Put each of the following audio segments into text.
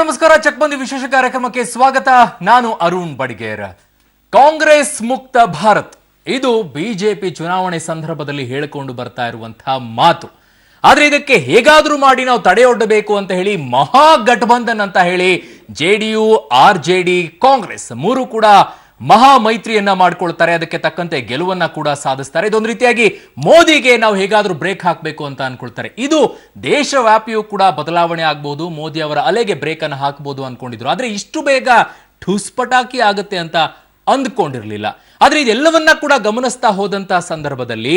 ನಮಸ್ಕಾರ. ಚಕ್ಬಂದಿ ವಿಶೇಷ ಕಾರ್ಯಕ್ರಮಕ್ಕೆ ಸ್ವಾಗತ. ನಾನು ಅರುಣ್ ಬಡಿಗೇರ್. ಕಾಂಗ್ರೆಸ್ ಮುಕ್ತ ಭಾರತ್ ಇದು ಬಿಜೆಪಿ ಚುನಾವಣೆ ಸಂದರ್ಭದಲ್ಲಿ ಹೇಳಿಕೊಂಡು ಬರ್ತಾ ಇರುವಂತಹ ಮಾತು. ಆದ್ರೆ ಇದಕ್ಕೆ ಹೇಗಾದ್ರೂ ಮಾಡಿ ನಾವು ತಡೆಯೊಡ್ಡಬೇಕು ಅಂತ ಹೇಳಿ ಮಹಾಗಠಬಂಧನ್ ಅಂತ ಹೇಳಿ ಜೆಡಿಯು, ಆರ್ಜೆಡಿ, ಕಾಂಗ್ರೆಸ್ ಮೂರು ಕೂಡ ಮಹಾ ಮೈತ್ರಿಯನ್ನ ಮಾಡ್ಕೊಳ್ತಾರೆ. ಅದಕ್ಕೆ ತಕ್ಕಂತೆ ಗೆಲುವನ್ನ ಕೂಡ ಸಾಧಿಸ್ತಾರೆ. ಇದೊಂದು ರೀತಿಯಾಗಿ ಮೋದಿಗೆ ನಾವು ಹೇಗಾದ್ರೂ ಬ್ರೇಕ್ ಹಾಕಬೇಕು ಅಂತ ಅನ್ಕೊಳ್ತಾರೆ. ಇದು ದೇಶವ್ಯಾಪಿಯೂ ಕೂಡ ಬದಲಾವಣೆ ಆಗಬಹುದು, ಮೋದಿ ಅವರ ಅಲೆಗೆ ಬ್ರೇಕ್ ಅನ್ನು ಹಾಕಬಹುದು ಅನ್ಕೊಂಡಿದ್ರು. ಆದ್ರೆ ಇಷ್ಟು ಬೇಗ ಠುಸ್ಪಟಾಕಿ ಆಗುತ್ತೆ ಅಂತ ಅಂದ್ಕೊಂಡಿರ್ಲಿಲ್ಲ. ಆದ್ರೆ ಇದೆಲ್ಲವನ್ನ ಕೂಡ ಗಮನಿಸ್ತಾ ಹೋದಂತ ಸಂದರ್ಭದಲ್ಲಿ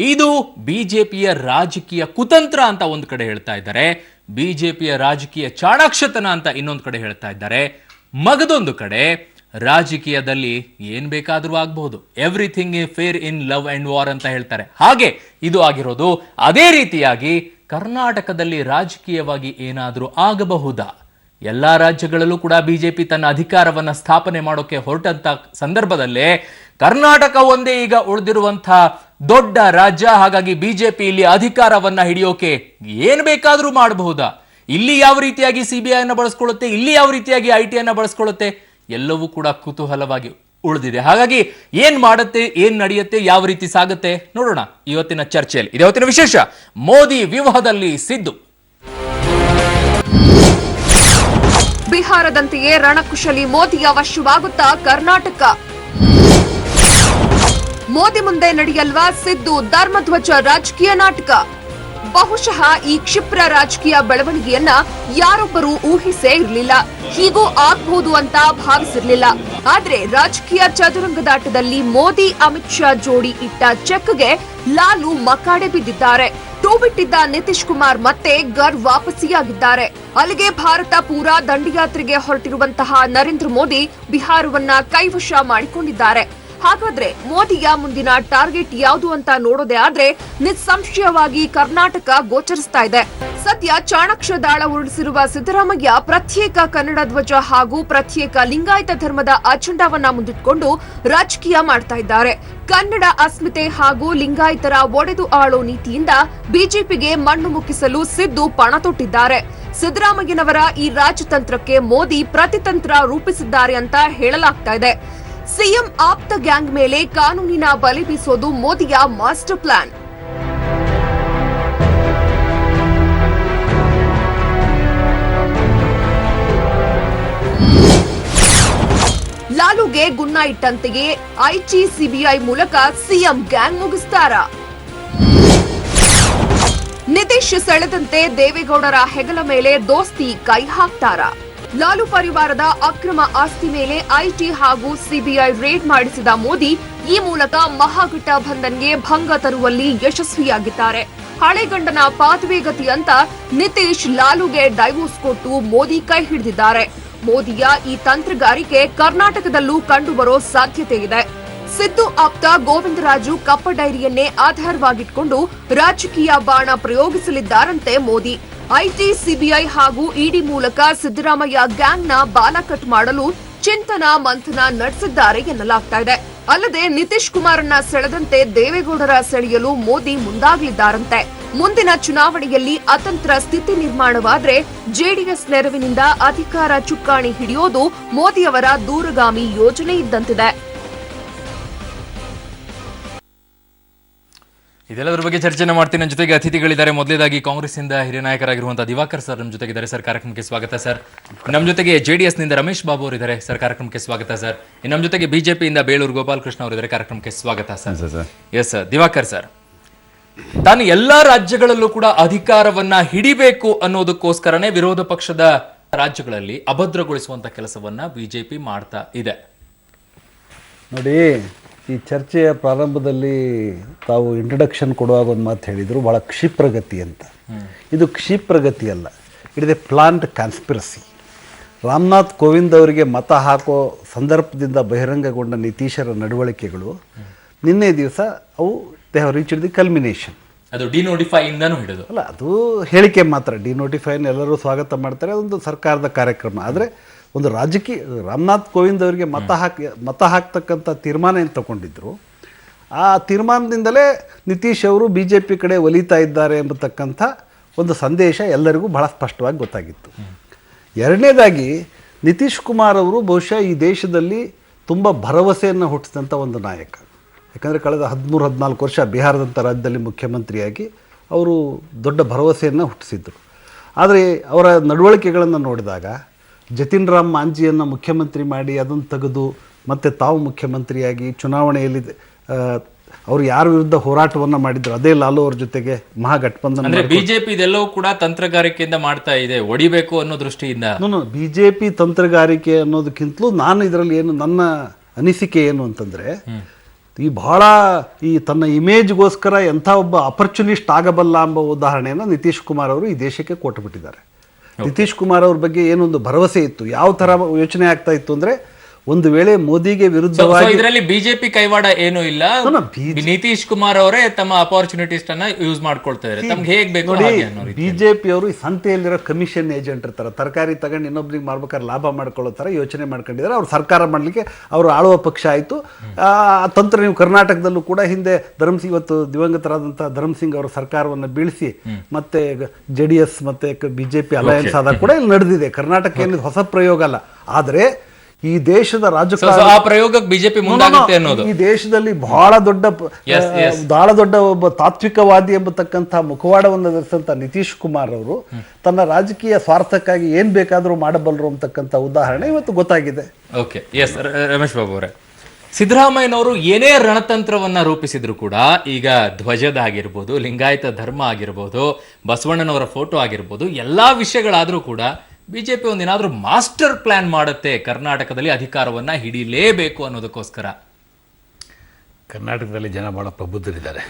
ಇದು ಬಿಜೆಪಿಯ ರಾಜಕೀಯ ಕುತಂತ್ರ ಅಂತ ಒಂದ್ ಕಡೆ ಹೇಳ್ತಾ ಇದ್ದಾರೆ, ಬಿಜೆಪಿಯ ರಾಜಕೀಯ ಚಾಣಾಕ್ಷತನ ಅಂತ ಇನ್ನೊಂದು ಕಡೆ ಹೇಳ್ತಾ ಇದ್ದಾರೆ. ಮಗದೊಂದು ಕಡೆ ರಾಜಕೀಯದಲ್ಲಿ ಏನ್ ಬೇಕಾದ್ರೂ ಆಗಬಹುದು, everything is fair in love and war ಅಂತ ಹೇಳ್ತಾರೆ. ಹಾಗೆ ಇದು ಆಗಿರೋದು. ಅದೇ ರೀತಿಯಾಗಿ ಕರ್ನಾಟಕದಲ್ಲಿ ರಾಜಕೀಯವಾಗಿ ಏನಾದ್ರೂ ಆಗಬಹುದಾ? ಎಲ್ಲಾ ರಾಜ್ಯಗಳಲ್ಲೂ ಕೂಡ ಬಿಜೆಪಿ ತನ್ನ ಅಧಿಕಾರವನ್ನ ಸ್ಥಾಪನೆ ಮಾಡೋಕೆ ಹೊರಟಂತ ಸಂದರ್ಭದಲ್ಲೇ ಕರ್ನಾಟಕ ಒಂದೇ ಈಗ ಉಳಿದಿರುವಂತಹ ದೊಡ್ಡ ರಾಜ್ಯ. ಹಾಗಾಗಿ ಬಿಜೆಪಿ ಇಲ್ಲಿ ಅಧಿಕಾರವನ್ನ ಹಿಡಿಯೋಕೆ ಏನ್ ಬೇಕಾದ್ರೂ ಮಾಡಬಹುದಾ? ಇಲ್ಲಿ ಯಾವ ರೀತಿಯಾಗಿ ಸಿಬಿಐ ಅನ್ನ ಬಳಸ್ಕೊಳ್ಳುತ್ತೆ, ಇಲ್ಲಿ ಯಾವ ರೀತಿಯಾಗಿ ಐಟಿ ಅನ್ನ ಬಳಸ್ಕೊಳ್ಳುತ್ತೆ, ಎಲ್ಲವೂ ಕೂಡ ಕುತೂಹಲವಾಗಿ ಉಳಿದಿದೆ. ಹಾಗಾಗಿ ಏನ್ ಮಾಡುತ್ತೆ, ಏನ್ ನಡೆಯುತ್ತೆ, ಯಾವ ರೀತಿ ಸಾಗುತ್ತೆ ನೋಡೋಣ ಇವತ್ತಿನ ಚರ್ಚೆಯಲ್ಲಿ. ಇದು ಇವತ್ತಿನ ವಿಶೇಷ. ಮೋದಿ ವ್ಯೂಹದಲ್ಲಿ ಸಿದ್ದು. ಬಿಹಾರದಂತೆಯೇ ರಣಕುಶಲಿ ಮೋದಿಯ ವಶವಾಗುತ್ತಾ ಕರ್ನಾಟಕ? ಮೋದಿ ಮುಂದೆ ನಡೆಯಲ್ವಾ ಸಿದ್ದು ಧರ್ಮಧ್ವಜ ರಾಜಕೀಯ ನಾಟಕ? ಬಹುಶಃ ಈ ಕ್ಷಿಪ್ರ ರಾಜಕೀಯ ಬೆಳವಣಿಗೆಯನ್ನ ಯಾರೊಬ್ಬರೂ ಊಹಿಸೇ ಇರಲಿಲ್ಲ. ಹೀಗೂ ಆಗಬಹುದು ಅಂತ ಭಾವಿಸಿರ್ಲಿಲ್ಲ. ಆದ್ರೆ ರಾಜಕೀಯ ಚದುರಂಗದಾಟದಲ್ಲಿ ಮೋದಿ ಅಮಿತ್ ಶಾ ಜೋಡಿ ಇಟ್ಟ ಚೆಕ್ಗೆ ಲಾಲು ಮಕಾಡೆ ಬಿದ್ದಿದ್ದಾರೆ. ಟೂ ಬಿಟ್ಟಿದ್ದ ನಿತೀಶ್ ಕುಮಾರ್ ಮತ್ತೆ ಗರ್ ವಾಪಸಿಯಾಗಿದ್ದಾರೆ. ಅಲ್ಲಿಗೆ ಭಾರತ ಪೂರಾ ದಂಡಿಯಾತ್ರೆಗೆ ಹೊರಟಿರುವಂತಹ ನರೇಂದ್ರ ಮೋದಿ ಬಿಹಾರವನ್ನ ಕೈವಶ ಮಾಡಿಕೊಂಡಿದ್ದಾರೆ. ಹಾಗಾದ್ರೆ ಮೋದಿಯ ಮುಂದಿನ ಟಾರ್ಗೆಟ್ ಯಾವುದು ಅಂತ ನೋಡೋದೇ ಆದ್ರೆ ನಿಸ್ಸಂಶಯವಾಗಿ ಕರ್ನಾಟಕ ಗೋಚರಿಸ್ತಾ ಇದೆ. ಸದ್ಯ ಚಾಣಾಕ್ಷ ದಾಳ ಉರುಳಿಸಿರುವ ಸಿದ್ದರಾಮಯ್ಯ ಪ್ರತ್ಯೇಕ ಕನ್ನಡ ಧ್ವಜ ಹಾಗೂ ಪ್ರತ್ಯೇಕ ಲಿಂಗಾಯತ ಧರ್ಮದ ಅಜೆಂಡಾವನ್ನ ಮುಂದಿಟ್ಕೊಂಡು ರಾಜಕೀಯ ಮಾಡ್ತಾ ಇದ್ದಾರೆ. ಕನ್ನಡ ಅಸ್ಮಿತೆ ಹಾಗೂ ಲಿಂಗಾಯತರ ಒಡೆದು ಆಳೋ ನೀತಿಯಿಂದ ಬಿಜೆಪಿಗೆ ಮಣ್ಣು ಮುಕ್ಕಿಸಲು ಸಿದ್ದು ಪಣ ತೊಟ್ಟಿದ್ದಾರೆ. ಸಿದ್ದರಾಮಯ್ಯನವರ ಈ ರಾಜತಂತ್ರಕ್ಕೆ ಮೋದಿ ಪ್ರತಿತಂತ್ರ ರೂಪಿಸಿದ್ದಾರೆ ಅಂತ ಹೇಳಲಾಗ್ತಾ ಇದೆ. ಸಿಎಂ ಆಪ್ತ ಗ್ಯಾಂಗ್ ಮೇಲೆ ಕಾನೂನಿನ ಬಲೆ ಬೀಸೋದು ಮೋದಿಯ ಮಾಸ್ಟರ್ ಪ್ಲಾನ್. ಲಾಲುಗೆ ಗುನ್ನ ಇಟ್ಟಂತೆಯೇ ಐಟಿ, ಸಿಬಿಐ ಮೂಲಕ ಸಿಎಂ ಗ್ಯಾಂಗ್ ಮುಗಿಸ್ತಾರ? ನಿತೀಶ್ ಸೆಳೆದಂತೆ ದೇವೇಗೌಡರ ಹೆಗಲ ಮೇಲೆ ದೋಸ್ತಿ ಕೈ ಹಾಕ್ತಾರ? ಲಾಲು ಪರಿವಾರದ ಅಕ್ರಮ ಆಸ್ತಿ ಮೇಲೆ ಐಟಿ ಹಾಗೂ ಸಿಬಿಐ ರೇಡ್ ಮಾಡಿಸಿದ ಮೋದಿ ಈ ಮೂಲಕ ಮಹಾಗಠಬಂಧನ್ಗೆ ಭಂಗ ತರುವಲ್ಲಿ ಯಶಸ್ವಿಯಾಗಿದ್ದಾರೆ. ಹಳೆಗಂಡನ ಪಾದವೇಗತಿ ಅಂತ ನಿತೀಶ್ ಲಾಲುಗೆ ಡೈವೋರ್ಸ್ ಕೊಟ್ಟು ಮೋದಿ ಕೈ ಹಿಡಿದಿದ್ದಾರೆ. ಮೋದಿಯ ಈ ತಂತ್ರಗಾರಿಕೆ ಕರ್ನಾಟಕದಲ್ಲೂ ಕಂಡುಬರೋ ಸಾಧ್ಯತೆ ಇದೆ. ಸಿದ್ದು ಆಪ್ತ ಗೋವಿಂದರಾಜು ಕಪ್ಪ ಡೈರಿಯನ್ನೇ ಆಧಾರವಾಗಿಟ್ಕೊಂಡು ರಾಜಕೀಯ ಬಾಣ ಪ್ರಯೋಗಿಸಲಿದ್ದಾರಂತೆ ಮೋದಿ. ಐಟಿ, ಸಿಬಿಐ ಹಾಗೂ ಇಡಿ ಮೂಲಕ ಸಿದ್ದರಾಮಯ್ಯ ಗ್ಯಾಂಗ್ನ ಬಾಲ ಕಟ್ ಮಾಡಲು ಚಿಂತನ ಮಂಥನ ನಡೆಸಿದ್ದಾರೆ ಎನ್ನಲಾಗ್ತಾ ಇದೆ. ಅಲ್ಲದೆ ನಿತೀಶ್ ಕುಮಾರನ್ನ ಸೆಳೆದಂತೆ ದೇವೇಗೌಡರ ಸೆಳೆಯಲು ಮೋದಿ ಮುಂದಾಗಲಿದ್ದಾರಂತೆ. ಮುಂದಿನ ಚುನಾವಣೆಯಲ್ಲಿ ಅತಂತ್ರ ಸ್ಥಿತಿ ನಿರ್ಮಾಣವಾದ್ರೆ ಜೆಡಿಎಸ್ ನೆರವಿನಿಂದ ಅಧಿಕಾರ ಚುಕ್ಕಾಣಿ ಹಿಡಿಯೋದು ಮೋದಿಯವರ ದೂರಗಾಮಿ ಯೋಜನೆ ಇದ್ದಂತಿದೆ. ಇದೆಲ್ಲದರ ಬಗ್ಗೆ ಚರ್ಚೆನ ಮಾಡ್ತೀನಿ. ನನ್ನ ಜೊತೆಗೆ ಅತಿಥಿಗಳಿದ್ದಾರೆ. ಮೊದಲೇದಾಗಿ ಕಾಂಗ್ರೆಸ್ ಇಂದ ಹಿರಿಯ ನಾಯಕರಾಗಿರುವಂತಹ ದಿವಾಕರ್ ಸರ್ ನಮ್ಮ ಜೊತೆಗಿದ್ದಾರೆ. ಸರ್, ಕಾರ್ಯಕ್ರಮಕ್ಕೆ ಸ್ವಾಗತ ಸರ್. ನಮ್ಮ ಜೊತೆಗೆ ಜೆಡಿಎಸ್ ನಿಂದ ರಮೇಶ್ ಬಾಬು ಅವರಿದ್ದಾರೆ. ಸರ್, ಕಾರ್ಯಕ್ರಮಕ್ಕೆ ಸ್ವಾಗತ ಸರ್. ನಮ್ಮ ಜೊತೆಗೆ ಬಿಜೆಪಿಯಿಂದ ಬೇಳೂರು ಗೋಪಾಲಕೃಷ್ಣ ಅವರಿದ್ದಾರೆ. ಕಾರ್ಯಕ್ರಮಕ್ಕೆ ಸ್ವಾಗತ sir. Yes sir. Diwakar sir, ತಾನು ಎಲ್ಲಾ ರಾಜ್ಯಗಳಲ್ಲೂ ಕೂಡ ಅಧಿಕಾರವನ್ನ ಹಿಡಿಬೇಕು ಅನ್ನೋದಕ್ಕೋಸ್ಕರನೇ ವಿರೋಧ ಪಕ್ಷದ ರಾಜ್ಯಗಳಲ್ಲಿ ಅಭದ್ರಗೊಳಿಸುವಂತ ಕೆಲಸವನ್ನ ಬಿಜೆಪಿ ಮಾಡ್ತಾ ಇದೆ. ನೋಡಿ, ಈ ಚರ್ಚೆಯ ಪ್ರಾರಂಭದಲ್ಲಿ ತಾವು ಇಂಟ್ರಡಕ್ಷನ್ ಕೊಡುವಾಗ ಒಂದು ಮಾತು ಹೇಳಿದರು, ಭಾಳ ಕ್ಷಿಪ್ರಗತಿ ಅಂತ. ಇದು ಕ್ಷಿಪ್ರಗತಿ ಅಲ್ಲ, it is A planned conspiracy. Ramnath Kovind ಅವರಿಗೆ ಮತ ಹಾಕೋ ಸಂದರ್ಭದಿಂದ ಬಹಿರಂಗಗೊಂಡ ನಿತೀಶರ ನಡವಳಿಕೆಗಳು ನಿನ್ನೆ ದಿವಸ ಅವು they have reached the culmination. ಅದು ಡಿನೋಟಿಫೈ ಇಂದನೂ ಹಿಡಿದು ಅಲ್ಲ, ಅದು ಹೇಳಿಕೆ ಮಾತ್ರ. ಡಿನೋಟಿಫೈನ ಎಲ್ಲರೂ ಸ್ವಾಗತ ಮಾಡ್ತಾರೆ, ಅದೊಂದು ಸರ್ಕಾರದ ಕಾರ್ಯಕ್ರಮ. ಆದರೆ ಒಂದು ರಾಜಕೀಯ ರಾಮನಾಥ್ ಕೋವಿಂದ್ ಅವರಿಗೆ ಮತ ಹಾಕ್ತಕ್ಕಂಥ ತೀರ್ಮಾನ ಏನು ತಗೊಂಡಿದ್ರು, ಆ ತೀರ್ಮಾನದಿಂದಲೇ ನಿತೀಶ್ ಅವರು ಬಿ ಜೆ ಪಿ ಕಡೆ ಒಲಿತಾ ಇದ್ದಾರೆ ಎಂಬತಕ್ಕಂಥ ಒಂದು ಸಂದೇಶ ಎಲ್ಲರಿಗೂ ಬಹಳ ಸ್ಪಷ್ಟವಾಗಿ ಗೊತ್ತಾಗಿತ್ತು. ಎರಡನೇದಾಗಿ ನಿತೀಶ್ ಕುಮಾರ್ ಅವರು ಬಹುಶಃ ಈ ದೇಶದಲ್ಲಿ ತುಂಬ ಭರವಸೆಯನ್ನು ಹುಟ್ಟಿಸಿದಂಥ ಒಂದು ನಾಯಕ. ಯಾಕಂದರೆ ಕಳೆದ 13-14 ವರ್ಷ ಬಿಹಾರದಂಥ ರಾಜ್ಯದಲ್ಲಿ ಮುಖ್ಯಮಂತ್ರಿಯಾಗಿ ಅವರು ದೊಡ್ಡ ಭರವಸೆಯನ್ನು ಹುಟ್ಟಿಸಿದ್ರು. ಆದರೆ ಅವರ ನಡವಳಿಕೆಗಳನ್ನು ನೋಡಿದಾಗ ಜತಿನ್ ರಾಮ್ ಮಾಂಜಿಯನ್ನು ಮುಖ್ಯಮಂತ್ರಿ ಮಾಡಿ ಅದನ್ನು ತೆಗೆದು ಮತ್ತು ತಾವು ಮುಖ್ಯಮಂತ್ರಿಯಾಗಿ ಚುನಾವಣೆಯಲ್ಲಿ ಅವರು ಯಾರ ವಿರುದ್ಧ ಹೋರಾಟವನ್ನು ಮಾಡಿದ್ರು, ಅದೇ ಲಾಲು ಅವ್ರ ಜೊತೆಗೆ ಮಹಾಗಠಬಂಧನ. ಅಂದ್ರೆ ಬಿಜೆಪಿ ಇದೆಲ್ಲವೂ ಕೂಡ ತಂತ್ರಗಾರಿಕೆಯಿಂದ ಮಾಡ್ತಾ ಇದೆ, ಹೊಡಿಬೇಕು ಅನ್ನೋ ದೃಷ್ಟಿಯಿಂದ. ಬಿಜೆಪಿ ತಂತ್ರಗಾರಿಕೆ ಅನ್ನೋದಕ್ಕಿಂತಲೂ ನಾನು ಇದರಲ್ಲಿ ಏನು ನನ್ನ ಅನಿಸಿಕೆ ಏನು ಅಂತಂದರೆ, ಈ ಬಹಳ ಈ ತನ್ನ ಇಮೇಜ್ಗೋಸ್ಕರ ಎಂಥ ಒಬ್ಬ ಅಪರ್ಚುನಿಸ್ಟ್ ಆಗಬಲ್ಲ ಎಂಬ ಉದಾಹರಣೆಯನ್ನು ನಿತೀಶ್ ಕುಮಾರ್ ಅವರು ಈ ದೇಶಕ್ಕೆ ಕೊಟ್ಟುಬಿಟ್ಟಿದ್ದಾರೆ. ನಿತೀಶ್ ಕುಮಾರ್ ಅವ್ರ ಬಗ್ಗೆ ಏನೊಂದು ಭರವಸೆ ಇತ್ತು, ಯಾವ ಥರ ಯೋಚನೆ ಆಗ್ತಾ ಇತ್ತು ಅಂದರೆ, ಒಂದು ವೇಳೆ ಮೋದಿಗೆ ವಿರುದ್ಧವಾಗಿ ಇದರಲ್ಲಿ ಬಿಜೆಪಿ ಕೈವಾಡ ಏನೂ ಇಲ್ಲ, ನಿತೀಶ್ ಕುಮಾರ್ ಅವರೇ ತಮ್ಮ ಅಪಾರ್ಚುನಿಟೀಸ್ ಅನ್ನ ಯೂಸ್ ಮಾಡ್ಕೊಳ್ತಾ ಇದ್ದಾರೆ ತಮ್ಗೆ ಹೇಗ್ ಬೇಕು ಹಾಗೆ ಅನ್ನೋ ರೀತಿ. ಬಿಜೆಪಿ ಅವರು ಈ ಸಂತೆಯಲ್ಲಿರೋ ಕಮಿಷನ್ ಏಜೆಂಟ್ ಇರ್ತಾರೆ, ತರಕಾರಿ ತಗೊಂಡು ಇನ್ನೊಬ್ರಿಗೆ ಮಾಡ್ಬೇಕಾದ್ರೆ ಲಾಭ ಮಾಡ್ಕೊಳ್ಳೋ ಥರ ಯೋಚನೆ ಮಾಡ್ಕೊಂಡಿದ್ದಾರೆ. ಅವ್ರು ಸರ್ಕಾರ ಮಾಡಲಿಕ್ಕೆ ಅವರು ಆಳುವ ಪಕ್ಷ ಆಯಿತು. ಆ ತಂತ್ರ ನೀವು ಕರ್ನಾಟಕದಲ್ಲೂ ಕೂಡ ಹಿಂದೆ ಧರ್ಮಸಿಂಗ್, ಇವತ್ತು ದಿವಂಗತರಾದಂಥ ಧರ್ಮಸಿಂಗ್ ಅವರ ಸರ್ಕಾರವನ್ನು ಬೀಳಿಸಿ ಮತ್ತೆ JDS ಮತ್ತೆ ಬಿಜೆಪಿ ಅಲಯನ್ಸ್ ಆದಾಗ ಕೂಡ ಇಲ್ಲಿ ನಡೆದಿದೆ. ಕರ್ನಾಟಕ ಏನಿದೆ ಹೊಸ ಪ್ರಯೋಗ ಅಲ್ಲ. ಆದರೆ ಈ ದೇಶದ ರಾಜಕಾರಣ ಆ ಪ್ರಯೋಗಕ್ಕೆ ಬಿಜೆಪಿ ಮುಂದಾಗುತ್ತೆ ಅನ್ನೋದು, ಈ ದೇಶದಲ್ಲಿ ಬಹಳ ದೊಡ್ಡ ಒಬ್ಬ ತಾತ್ವಿಕವಾದಿ ಎಂಬತಕ್ಕಂಥ ಮುಖವಾಡವನ್ನು ಧರಿಸಿದಂಥ ನಿತೀಶ್ ಕುಮಾರ್ ಅವರು ತನ್ನ ರಾಜಕೀಯ ಸ್ವಾರ್ಥಕ್ಕಾಗಿ ಏನ್ ಬೇಕಾದರೂ ಮಾಡಬಲ್ಲರು ಅಂತಕ್ಕಂಥ ಉದಾಹರಣೆ ಇವತ್ತು ಗೊತ್ತಾಗಿದೆ. ಓಕೆ, ಎಸ್ ರಮೇಶ್ ಬಾಬು ಅವರೇ, ಸಿದ್ದರಾಮಯ್ಯನವರು ಏನೇ ರಣತಂತ್ರವನ್ನ ರೂಪಿಸಿದ್ರು ಕೂಡ, ಈಗ ಧ್ವಜದ ಆಗಿರ್ಬೋದು, ಲಿಂಗಾಯತ ಧರ್ಮ ಆಗಿರ್ಬೋದು, ಬಸವಣ್ಣನವರ ಫೋಟೋ ಆಗಿರ್ಬೋದು, ಎಲ್ಲಾ ವಿಷಯಗಳಾದ್ರೂ ಕೂಡ ಬಿಜೆಪಿ ಒಂದೇನಾದ್ರೂ ಮಾಸ್ಟರ್ ಪ್ಲಾನ್ ಮಾಡುತ್ತೆ ಕರ್ನಾಟಕದಲ್ಲಿ ಅಧಿಕಾರವನ್ನ ಹಿಡಿಲೇಬೇಕು ಅನ್ನೋದಕ್ಕೋಸ್ಕರ. ಕರ್ನಾಟಕದಲ್ಲಿ ಜನ ಭಾಳ ಪ್ರಬುದ್ಧರಿದ್ದಾರೆ.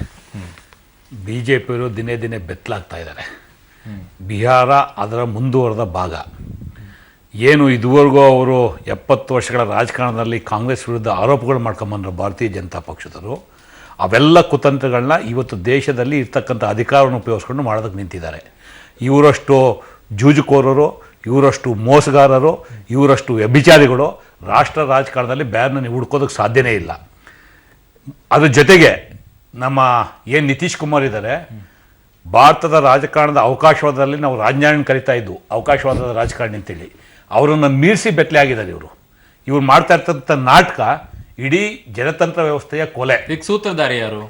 ಬಿಜೆಪಿಯವರು ದಿನೇ ದಿನೇ ಬೆತ್ತಲಾಗ್ತಾ ಇದ್ದಾರೆ. ಬಿಹಾರ ಅದರ ಮುಂದುವರೆದ ಭಾಗ. ಏನು ಇದುವರೆಗೂ ಅವರು 70 ವರ್ಷಗಳ ರಾಜಕಾರಣದಲ್ಲಿ ಕಾಂಗ್ರೆಸ್ ವಿರುದ್ಧ ಆರೋಪಗಳು ಮಾಡ್ಕೊಂಬಂದ್ರು ಭಾರತೀಯ ಜನತಾ ಪಕ್ಷದವರು, ಅವೆಲ್ಲ ಕುತಂತ್ರಗಳನ್ನ ಇವತ್ತು ದೇಶದಲ್ಲಿ ಇರ್ತಕ್ಕಂಥ ಅಧಿಕಾರವನ್ನು ಉಪಯೋಗಿಸ್ಕೊಂಡು ಮಾಡೋದಕ್ಕೆ ನಿಂತಿದ್ದಾರೆ. ಇವರಷ್ಟು ಜೂಜುಕೋರರು, ಇವರಷ್ಟು ಮೋಸಗಾರರು, ಇವರಷ್ಟು ವ್ಯಭಿಚಾರಿಗಳು ರಾಷ್ಟ್ರ ರಾಜಕಾರಣದಲ್ಲಿ ಬೇರೆನ ನೀವು ಹುಡ್ಕೋದಕ್ಕೆ ಸಾಧ್ಯನೇ ಇಲ್ಲ. ಅದ್ರ ಜೊತೆಗೆ ನಮ್ಮ ಏನು ನಿತೀಶ್ ಕುಮಾರ್ ಇದ್ದಾರೆ, ಭಾರತದ ರಾಜಕಾರಣದ ಅವಕಾಶವಾದದಲ್ಲಿ ನಾವು ರಾಜಕಾರಣ ಕರಿತಾ ಇದ್ದು ಅವಕಾಶವಾದದ ರಾಜಕಾರಣಿ ಅಂತೇಳಿ, ಅವರನ್ನು ಮೀರಿಸಿ ಬೆತ್ತಲೆ ಆಗಿದ್ದಾರೆ ಇವ್ರು ಮಾಡ್ತಾ ಇರ್ತಕ್ಕಂಥ ನಾಟಕ ಇಡೀ ಜನತಂತ್ರ ವ್ಯವಸ್ಥೆಯ ಕೊಲೆ. ಈಗ ಸೂತ್ರಧಾರಿ ಯಾರು?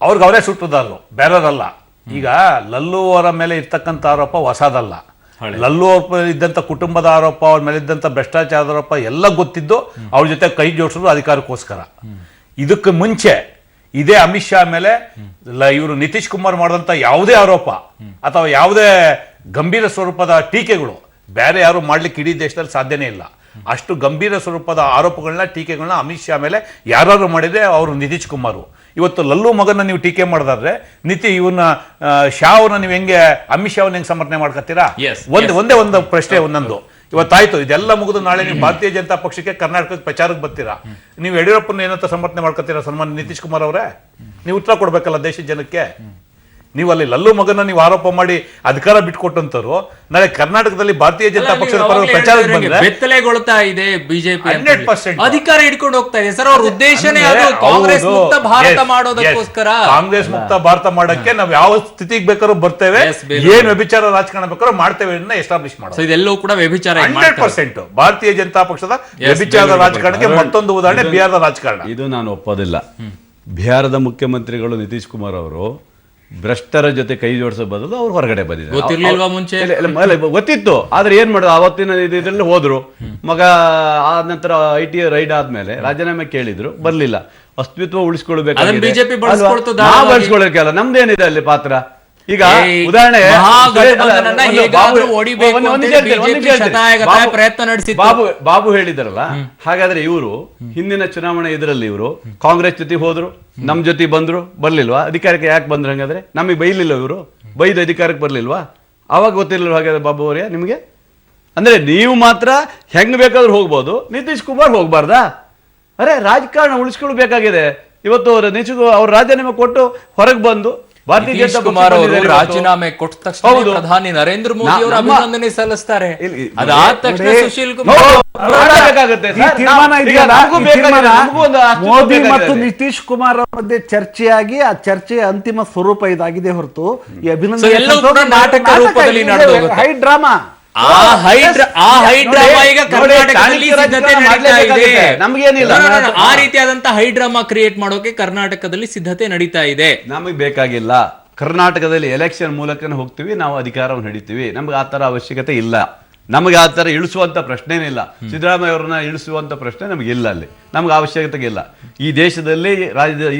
ಅವ್ರಿಗೆ ಅವರೇ ಸೂತ್ರಧಾರರು, ಬೇರೆಯವರಲ್ಲ. ಈಗ ಲಲ್ಲು ಅವರ ಮೇಲೆ ಇರ್ತಕ್ಕಂಥ ಆರೋಪ ಹೊಸದಲ್ಲ. ಲಲ್ಲು ಅವ್ರ ಇದ್ದಂಥ ಕುಟುಂಬದ ಆರೋಪ, ಅವ್ರ ಮೇಲೆ ಇದ್ದಂಥ ಭ್ರಷ್ಟಾಚಾರದ ಆರೋಪ ಎಲ್ಲ ಗೊತ್ತಿದ್ದು ಅವ್ರ ಜೊತೆ ಕೈ ಜೋಡಿಸಿದ್ರು ಅಧಿಕಾರಕ್ಕೋಸ್ಕರ. ಇದಕ್ಕೆ ಮುಂಚೆ ಇದೇ ಅಮಿತ್ ಶಾ ಮೇಲೆ ಇವರು ನಿತೀಶ್ ಕುಮಾರ್ ಮಾಡಿದಂಥ ಯಾವುದೇ ಆರೋಪ ಅಥವಾ ಯಾವುದೇ ಗಂಭೀರ ಸ್ವರೂಪದ ಟೀಕೆಗಳು ಬೇರೆ ಯಾರು ಮಾಡ್ಲಿಕ್ಕೆ ಇಡೀ ದೇಶದಲ್ಲಿ ಸಾಧ್ಯನೇ ಇಲ್ಲ. ಅಷ್ಟು ಗಂಭೀರ ಸ್ವರೂಪದ ಆರೋಪಗಳನ್ನ, ಟೀಕೆಗಳನ್ನ ಅಮಿತ್ ಶಾ ಮೇಲೆ ಯಾರು ಮಾಡಿದ್ರೆ ಅವರು ನಿತೀಶ್ ಕುಮಾರ್. ಇವತ್ತು ಲಲ್ಲು ಮಗನ ನೀವು ಟೀಕೆ ಮಾಡಿದ್ರೆ ಇವನ್ನ ಶಾ ಅವ್ರನ್ನ ನೀವು ಹೆಂಗೆ ಅಮಿತ್ ಶಾ ಅವ್ರನ್ನ ಹೆಂಗೆ ಸಮರ್ಥನೆ ಮಾಡ್ಕೊತೀರಾ? ಒಂದೇ ಒಂದು ಪ್ರಶ್ನೆ ಒಂದೊಂದು. ಇವತ್ತಾಯ್ತು, ಇದೆಲ್ಲ ಮುಗಿದು ನಾಳೆ ನೀವು ಭಾರತೀಯ ಜನತಾ ಪಕ್ಷಕ್ಕೆ ಕರ್ನಾಟಕಕ್ಕೆ ಪ್ರಚಾರಕ್ಕೆ ಬರ್ತೀರಾ, ನೀವು ಯಡಿಯೂರಪ್ಪನ ಏನಂತ ಸಮರ್ಥನೆ ಮಾಡ್ಕೊತೀರಾ? ಸನ್ಮಾನ್ಯ ನಿತೀಶ್ ಕುಮಾರ್ ಅವರೇ, ನೀವು ಉತ್ತರ ಕೊಡ್ಬೇಕಲ್ಲ ದೇಶದ ಜನಕ್ಕೆ. ನೀವು ಅಲ್ಲಿ ಲಲ್ಲು ಮಗನ ನೀವು ಆರೋಪ ಮಾಡಿ ಅಧಿಕಾರ ಬಿಟ್ಕೊಟ್ಟಂತರು ನಾಳೆ ಕರ್ನಾಟಕದಲ್ಲಿ ಭಾರತೀಯ ಜನತಾ ಪಕ್ಷದ ಪ್ರಚಾರಕ್ಕೆ ಬಂದ್ರೆ ಬೆತ್ತಲೆಗೊಳ್ತಾ ಇದೆ ಬಿಜೆಪಿ. 100% ಅಧಿಕಾರ ಹಿಡ್ಕೊಂಡು ಹೋಗ್ತಾ ಇದೆ ಸರ್. ಅವ್ರ ಉದ್ದೇಶನೇ ಅದು ಕಾಂಗ್ರೆಸ್ ಮುಕ್ತ ಭಾರತ ಮಾಡೋದಕ್ಕೋಸ್ಕರ. ಕಾಂಗ್ರೆಸ್ ಮುಕ್ತ ಭಾರತ ಮಾಡಕ್ಕೆ ನಾವು ಯಾವ ಸ್ಥಿತಿಗೆ ಬೇಕಾದ್ರೂ ಬರ್ತೇವೆ, ಏನ್ ವ್ಯಭಿಚಾರ ರಾಜಕಾರಣ ಬೇಕಾದ್ರೂ ಮಾಡ್ತೇವೆ ಎಸ್ಟಾಬ್ಲಿಷ್ ಮಾಡೋದು. ಇದೆಲ್ಲವೂ ಕೂಡ ವ್ಯಭಿಚಾರ. 100% ಭಾರತೀಯ ಜನತಾ ಪಕ್ಷದ ವ್ಯಭಿಚಾರದ ರಾಜಕಾರಣಕ್ಕೆ ಮತ್ತೊಂದು ಉದಾಹರಣೆ ಬಿಹಾರದ ರಾಜಕಾರಣ. ಇದು ನಾನು ಒಪ್ಪೋದಿಲ್ಲ. ಬಿಹಾರದ ಮುಖ್ಯಮಂತ್ರಿಗಳು ನಿತೀಶ್ ಕುಮಾರ್ ಅವರು ಭ್ರಷ್ಟರ ಜೊತೆ ಕೈ ಜೋಡಿಸೋ ಬದಲು ಅವ್ರು ಹೊರಗಡೆ ಬಂದಿದ್ದಾರೆ. ಗೊತ್ತಿರ್ಲಿಲ್ವಾ ಮುಂಚೆ? ಗೊತ್ತಿತ್ತು, ಆದ್ರೆ ಏನ್ ಮಾಡೋದು, ಅವತ್ತಿನ ಇದರಲ್ಲಿ ಹೋದ್ರು. ಮಗ ಆದ ನಂತರ IT ರೈಡ್ ಆದ್ಮೇಲೆ ರಾಜೀನಾಮೆ ಕೇಳಿದ್ರು, ಬರ್ಲಿಲ್ಲ. ಅಸ್ತಿತ್ವ ಉಳಿಸ್ಕೊಳ್ಬೇಕಾಗಿದೆ, ಬಿಜೆಪಿ ಬಳಸ್ಕೊಳ್ಳೋಕೆಲ್ಲ ನಮ್ದೇನಿದೆ ಅಲ್ಲಿ ಪಾತ್ರ. ಈಗ ಉದಾಹರಣೆ ಬಾಬು ಹೇಳಿದಾರಲ್ಲ, ಹಾಗಾದ್ರೆ ಇವರು ಹಿಂದಿನ ಚುನಾವಣೆ ಇದರಲ್ಲಿ ಇವರು ಕಾಂಗ್ರೆಸ್ ಜೊತೆ ಹೋದ್ರು, ನಮ್ ಜೊತೆ ಬಂದ್ರು, ಬರ್ಲಿಲ್ವಾ? ಅಧಿಕಾರಕ್ಕೆ ಯಾಕೆ ಬಂದ್ರು? ಹಂಗಾದ್ರೆ ನಮಗೆ ಬೈಲಿಲ್ಲ, ಇವರು ಬೈದು ಅಧಿಕಾರಕ್ಕೆ ಬರ್ಲಿಲ್ವಾ? ಅವಾಗ ಗೊತ್ತಿರ್ಲಿಲ್ವ ಹಾಗಾದ್ರೆ ಬಾಬು ಅವರೇ ನಿಮ್ಗೆ? ಅಂದ್ರೆ ನೀವು ಮಾತ್ರ ಹೆಂಗ್ ಬೇಕಾದ್ರೂ ಹೋಗ್ಬೋದು, ನಿತೀಶ್ ಕುಮಾರ್ ಹೋಗ್ಬಾರ್ದಾ? ಅರೆ ರಾಜಕಾರಣ ಉಳಿಸ್ಕೊಳ್ಬೇಕಾಗಿದೆ. ಇವತ್ತು ಅವ್ರ ರಾಜೀನಾಮೆ ಕೊಟ್ಟು ಹೊರಗೆ ಬಂದು ಭಾರತೀಯ ಜನತಾ ಕುಮಾರ್ ಅವರು ರಾಜೀನಾಮೆ ಕೊಟ್ಟ ತಕ್ಷಣ ಪ್ರಧಾನಿ ನರೇಂದ್ರ ಮೋದಿ ಅವರು ಅಭಿನಂದನೆ ಸಲ್ಲಿಸ್ತಾರೆ. ಅದಾದ ತಕ್ಷಣ ಸುಶೀಲ್ ಕುಮಾರ್ ಮೋದಿ ಮತ್ತು ನಿತೀಶ್ ಕುಮಾರ್ ಮಧ್ಯೆ ಚರ್ಚೆಯಾಗಿ ಆ ಚರ್ಚೆಯ ಅಂತಿಮ ಸ್ವರೂಪ ಇದಾಗಿದೆ ಹೊರತು ಈ ಅಭಿನಂದನೆ ನಾಟಕ ರೂಪದಲ್ಲಿ ನಡೆದು ಹೈ ಡ್ರಾಮಾ. ಹೈಡ್ರಾಮಾ ಈಗ ಕರ್ನಾಟಕದಲ್ಲಿ ಸಿದ್ಧತೆ ನಡೀತಾ ಇದೆ. ನಮ್ಗೇನಿಲ್ಲ. ಆ ರೀತಿಯಾದಂತ ಹೈಡ್ರಾಮಾ ಕ್ರಿಯೇಟ್ ಮಾಡೋಕೆ ಕರ್ನಾಟಕದಲ್ಲಿ ಸಿದ್ಧತೆ ನಡೀತಾ ಇದೆ. ನಮಗೆ ಬೇಕಾಗಿಲ್ಲ. ಕರ್ನಾಟಕದಲ್ಲಿ ಎಲೆಕ್ಷನ್ ಮೂಲಕನೇ ಹೋಗ್ತೀವಿ, ನಾವು ಅಧಿಕಾರವನ್ನು ಹಿಡಿತೀವಿ. ನಮ್ಗೆ ಆ ತರ ಅವಶ್ಯಕತೆ ಇಲ್ಲ. ನಮಗೆ ಆ ತರ ಇಳಿಸುವಂತ ಪ್ರಶ್ನೆನೇ ಇಲ್ಲ. ಸಿದ್ದರಾಮಯ್ಯ ಅವರನ್ನ ಇಳಿಸುವಂತ ಪ್ರಶ್ನೆ ನಮಗೆ ಇಲ್ಲ. ಅಲ್ಲಿ ನಮ್ಗೆ ಅವಶ್ಯಕತೆ ಇಲ್ಲ. ಈ ದೇಶದಲ್ಲಿ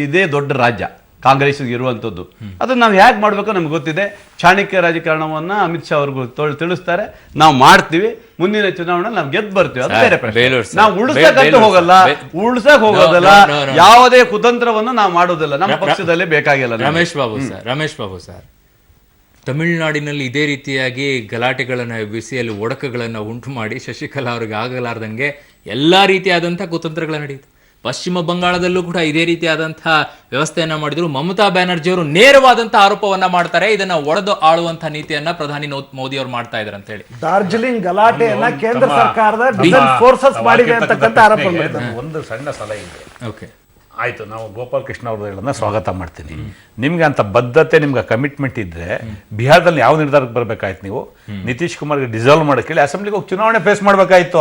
ಇದೇ ದೊಡ್ಡ ರಾಜ್ಯ ಕಾಂಗ್ರೆಸ್ ಇರುವಂಥದ್ದು. ಅದನ್ನ ನಾವು ಹೇಗೆ ಮಾಡ್ಬೇಕು ನಮ್ಗೆ ಗೊತ್ತಿದೆ. ಚಾಣಕ್ಯ ರಾಜಕಾರಣವನ್ನ ಅಮಿತ್ ಶಾ ಅವ್ರಿಗೂ ತಿಳಿಸ್ತಾರೆ, ನಾವು ಮಾಡ್ತೀವಿ. ಮುಂದಿನ ಚುನಾವಣೆ ನಾವು ಗೆದ್ದು ಬರ್ತೀವಿ, ಅದು ಬೇರೆ ಪ್ರಶ್ನೆ. ನಾವು ಉಳಿಸಕ್ ಹೋಗೋದಲ್ಲ, ಯಾವುದೇ ಕುತಂತ್ರವನ್ನು ನಾವು ಮಾಡೋದಿಲ್ಲ. ನಮ್ಮ ಪಕ್ಷದಲ್ಲಿ ಬೇಕಾಗಿಲ್ಲ. ರಮೇಶ್ ಬಾಬು ಸರ್, ತಮಿಳುನಾಡಿನಲ್ಲಿ ಇದೇ ರೀತಿಯಾಗಿ ಗಲಾಟೆಗಳನ್ನ ಬಿಸಿಯಲ್ಲಿ ಒಡಕಗಳನ್ನ ಉಂಟು ಮಾಡಿ ಶಶಿಕಲಾ ಅವ್ರಿಗೆ ಆಗಲಾರ್ದಂಗೆ ಎಲ್ಲಾ ರೀತಿಯಾದಂತಹ ಕುತಂತ್ರಗಳ ನಡೆಯಿತು. ಪಶ್ಚಿಮ ಬಂಗಾಳದಲ್ಲೂ ಕೂಡ ಇದೇ ರೀತಿಯಾದಂತಹ ವ್ಯವಸ್ಥೆಯನ್ನ ಮಾಡಿದ್ರು. ಮಮತಾ ಬ್ಯಾನರ್ಜಿ ಅವರು ನೇರವಾದಂತಹ ಆರೋಪವನ್ನ ಮಾಡ್ತಾರೆ, ಇದನ್ನ ಒಡೆದು ಆಳುವಂತಹ ನೀತಿಯನ್ನ ಪ್ರಧಾನಿ ಮೋದಿ ಅವರು ಮಾಡ್ತಾ ಇದ್ದಾರೆ ಅಂತ ಹೇಳಿ. ಡಾರ್ಜಿಲಿಂಗ್ ಗಲಾಟೆಯನ್ನ ಕೇಂದ್ರ ಸರ್ಕಾರದ ಡಿಫೆನ್ಸ್ ಫೋರ್ಸಸ್ ಮಾಡಿದೆ ಅಂತಕ್ಕಂಥ ಆರೋಪ ಮಾಡಿದ್ದಾರೆ. ಒಂದು ಸಣ್ಣ ಸಲಹೆ ಇದೆ. ಓಕೆ, ಆಯ್ತು, ನಾವು ಗೋಪಾಲ್ ಕೃಷ್ಣ ಅವ್ರನ್ನ ಸ್ವಾಗತ ಮಾಡ್ತೀನಿ. ನಿಮ್ಗೆ ಅಂತ ಬದ್ಧತೆ, ನಿಮ್ಗೆ ಕಮಿಟ್ಮೆಂಟ್ ಇದ್ರೆ ಬಿಹಾರದಲ್ಲಿ ಯಾವ ನಿರ್ಧಾರಕ್ಕೆ ಬರ್ಬೇಕಾಯ್ತು? ನೀವು ನಿತೀಶ್ ಕುಮಾರ್ಗೆ ಡಿಸಾಲ್ವ್ ಮಾಡಕ್ಕೆ ಹೇಳಿ ಅಸೆಂಬ್ಲಿಗೆ ಹೋಗಿ ಚುನಾವಣೆ ಫೇಸ್ ಮಾಡ್ಬೇಕಾಯ್ತು.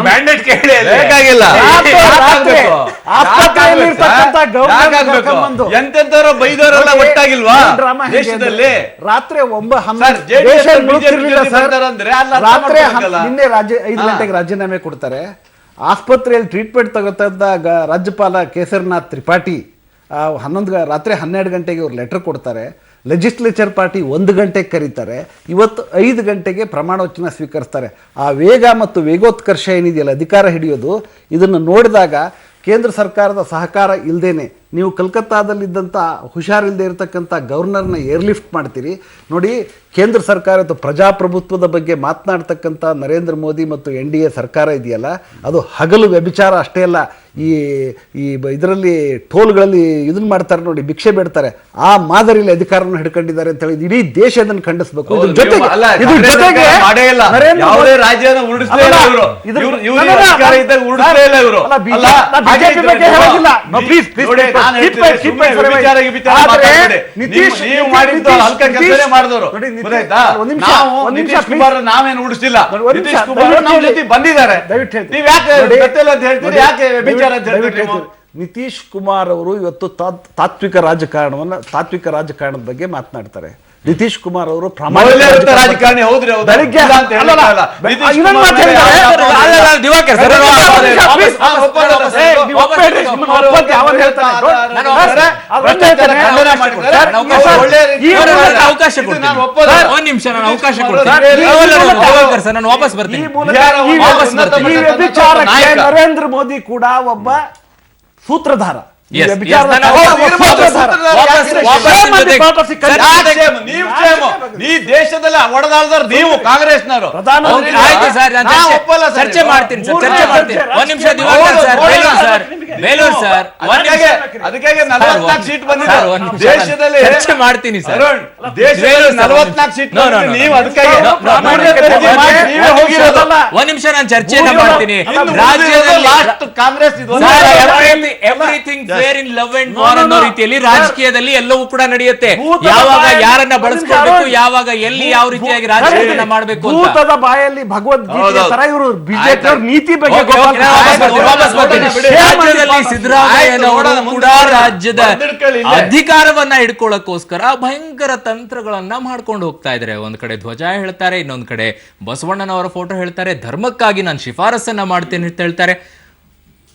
ಮ್ಯಾಂಡೇಟ್ ಕೇಳಿ ಬೇಕಾಗಿಲ್ಲ. ಎಂತೆಂತವ್ರು ಬೈದವರೆಲ್ಲ ಒಟ್ಟಾಗಿಲ್ವಾ ದೇಶದಲ್ಲಿ? ರಾತ್ರಿ 5 ಗಂಟೆಗೆ ರಾಜೀನಾಮೆ ಕೊಡ್ತಾರೆ. ಆಸ್ಪತ್ರೆಯಲ್ಲಿ ಟ್ರೀಟ್ಮೆಂಟ್ ತಗೋತಂದಾಗ ರಾಜ್ಯಪಾಲ ಕೇಸರಿನಾಥ್ ತ್ರಿಪಾಠಿ ರಾತ್ರಿ 12 ಗಂಟೆಗೆ ಅವ್ರು ಲೆಟರ್ ಕೊಡ್ತಾರೆ. ಲೆಜಿಸ್ಲೇಚರ್ ಪಾರ್ಟಿ 1 ಗಂಟೆಗೆ ಕರೀತಾರೆ. ಇವತ್ತು 5 ಗಂಟೆಗೆ ಪ್ರಮಾಣ ವಚನ ಸ್ವೀಕರಿಸ್ತಾರೆ. ಆ ವೇಗ ಮತ್ತು ವೇಗೋತ್ಕರ್ಷ ಏನಿದೆಯಲ್ಲ, ಅಧಿಕಾರ ಹಿಡಿಯೋದು, ಇದನ್ನು ನೋಡಿದಾಗ ಕೇಂದ್ರ ಸರ್ಕಾರದ ಸಹಕಾರ ಇಲ್ಲದೇನೆ ನೀವು ಕಲ್ಕತ್ತಾದಲ್ಲಿದ್ದಂಥ ಹುಷಾರಿಲ್ಲದೆ ಇರತಕ್ಕಂಥ ಗವರ್ನರ್ನ ಏರ್ಲಿಫ್ಟ್ ಮಾಡ್ತೀರಿ. ನೋಡಿ, ಕೇಂದ್ರ ಸರ್ಕಾರ ಪ್ರಜಾಪ್ರಭುತ್ವದ ಬಗ್ಗೆ ಮಾತನಾಡ್ತಕ್ಕಂಥ ನರೇಂದ್ರ ಮೋದಿ ಮತ್ತು NDA ಸರ್ಕಾರ ಇದೆಯಲ್ಲ, ಅದು ಹಗಲು ವ್ಯಭಿಚಾರ ಅಷ್ಟೇ ಅಲ್ಲ. ಈ ಇದರಲ್ಲಿ ಟೋಲ್ಗಳಲ್ಲಿ ಇದನ್ನ ಮಾಡ್ತಾರೆ ನೋಡಿ, ಭಿಕ್ಷೆ ಬೇಡ್ತಾರೆ. ಆ ಮಾದರಿಯಲ್ಲಿ ಅಧಿಕಾರವನ್ನು ಹಿಡ್ಕೊಂಡಿದ್ದಾರೆ ಅಂತ ಹೇಳಿ ಇಡೀ ದೇಶ ಅದನ್ನು ಖಂಡಿಸಬೇಕು. ನಾವೇನು ಉಳಿಸಿಲ್ಲ. ನಿತೀಶ್ ಕುಮಾರ್ ನಮ್ಮ ಜೊತೆ ಬಂದಿದ್ದಾರೆ. ನಿತೀಶ್ ಕುಮಾರ್ ಅವರು ಇವತ್ತು ತಾತ್ವಿಕ ರಾಜಕಾರಣದ ಬಗ್ಗೆ ಮಾತನಾಡ್ತಾರೆ. ನಿತೀಶ್ ಕುಮಾರ್ ಅವರು ರಾಜಕಾರಣಿ ಹೌದ್ರಿ, ನರೇಂದ್ರ ಮೋದಿ ಕೂಡ ಒಬ್ಬ ಸೂತ್ರಧಾರ. ಈ ದೇಶದಲ್ಲಿ ಒಡೆದಾಳ್ದಾರ ನೀವು ಕಾಂಗ್ರೆಸ್ನವರು. ಚರ್ಚೆ ಮಾಡ್ತೀನಿ ಸರ್, ಒಂದ್ ನಿಮಿಷ. ಬೇಲೂರು ಸರ್, ಅದಕ್ಕಾಗಿ 44 ಸೀಟ್ ಬಂದಿದೆ ದೇಶದಲ್ಲಿ. ಚರ್ಚೆ ಮಾಡ್ತೀನಿ ಸರ್. ದೇಶದಲ್ಲಿ 44 ಸೀಟ್ ನೀವು ಅದಕ್ಕಾಗಿ ಹೋಗಿರೋದಲ್ಲ. ಒಂದ್ ನಿಮಿಷ, ನಾನು ಚರ್ಚೆಯನ್ನ ಮಾಡ್ತೀನಿ. ರಾಜ್ಯದಲ್ಲಿ Congress everything fair in love and war ಅನ್ನೋ ರೀತಿಯಲ್ಲಿ ರಾಜಕೀಯದಲ್ಲಿ ಎಲ್ಲವೂ ಕೂಡ ನಡೆಯುತ್ತೆ. ಯಾವಾಗ ಯಾರನ್ನ ಬಳಸ್ಕೊಳ್ಬೇಕು, ಯಾವಾಗ ಎಲ್ಲಿ ಯಾವ ರೀತಿಯಾಗಿ ರಾಜಕೀಯ ಮಾಡಬೇಕು ಅಂತ. ಭೂತದ ಬಾಯಲ್ಲಿ ಭಗವದ್ಗೀತೆ ತರ ಇವರು ಬಿಜೆಪಿ ನೀತಿ ಬಗ್ಗೆ ರಾಜ್ಯದಲ್ಲಿ ಸಿದ್ದರಾಮಯ್ಯನವರು ಕೂಡ ರಾಜ್ಯದ ಅಧಿಕಾರವನ್ನ ಹಿಡ್ಕೊಳ್ಳೋಕೋಸ್ಕರ ಭಯಂಕರ ತಂತ್ರಗಳನ್ನ ಮಾಡ್ಕೊಂಡು ಹೋಗ್ತಾ ಇದ್ದಾರೆ. ಒಂದ್ ಕಡೆ ಧ್ವಜ ಹೇಳ್ತಾರೆ, ಇನ್ನೊಂದ್ ಕಡೆ ಬಸವಣ್ಣನವರ ಫೋಟೋ ಹೇಳ್ತಾರೆ, ಧರ್ಮಕ್ಕಾಗಿ ನಾನು ಶಿಫಾರಸನ್ನ ಮಾಡ್ತೇನೆ ಅಂತ ಹೇಳ್ತಾರೆ.